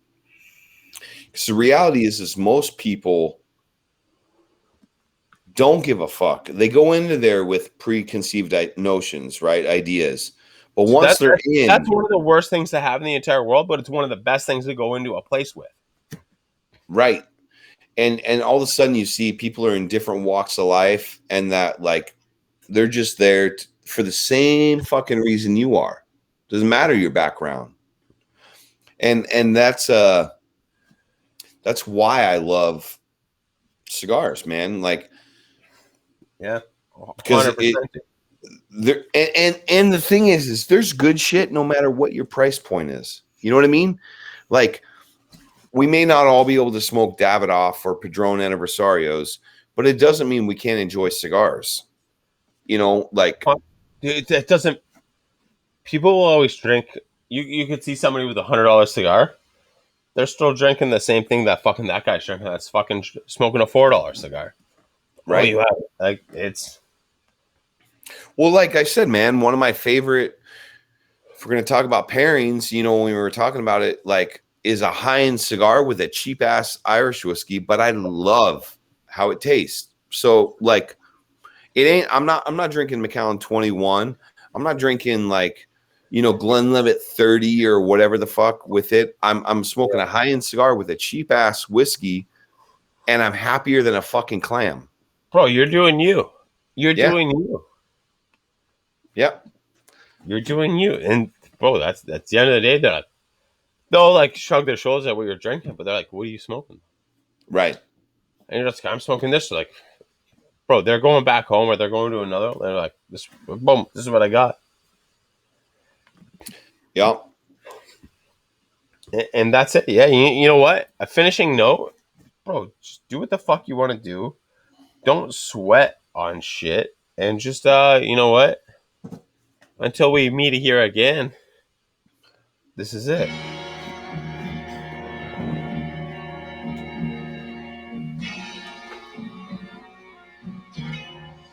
because the reality is most people don't give a fuck. They go into there with preconceived notions, right? Ideas, but So once they're that's in, one of the worst things to have in the entire world, but it's one of the best things to go into a place with. right, and all of a sudden you see people are in different walks of life, and that like they're just there for the same fucking reason you are. Doesn't matter your background, and that's why I love cigars, man. Like Yeah, because 100%. there and the thing is there's good shit no matter what your price point is. You know what I mean? Like we may not all be able to smoke Davidoff or Padron Anniversarios, but it doesn't mean we can't enjoy cigars. You know, like It doesn't. People will always drink. You could see somebody with $100 cigar. They're still drinking the same thing that guy's drinking. That's fucking smoking a $4 cigar. Oh, right. you have it. Like it's. Well, like I said, man, one of my favorite if we're going to talk about pairings, you know, when we were talking about it, like, is a high-end cigar with a cheap-ass Irish whiskey, but I love how it tastes. So, like, It ain't. I'm not drinking Macallan 21. I'm not drinking like, Glenlivet 30 or whatever the fuck with it. I'm smoking a high end cigar with a cheap ass whiskey, and I'm happier than a fucking clam. Bro, you're doing you. You're Yeah. doing you. Yep. You're doing you. And bro, that's the end of the day. They'll like shrug their shoulders at what you're drinking, but they're like, "What are you smoking?" Right. And you're just like, "I'm smoking this." They're like, bro, they're going back home or they're going to another. They're like, "This, boom, this is what I got." Yep. And that's it. Yeah, you know what? A finishing note, bro. Just do what the fuck you want to do. Don't sweat on shit, and just you know what? Until we meet here again, this is it.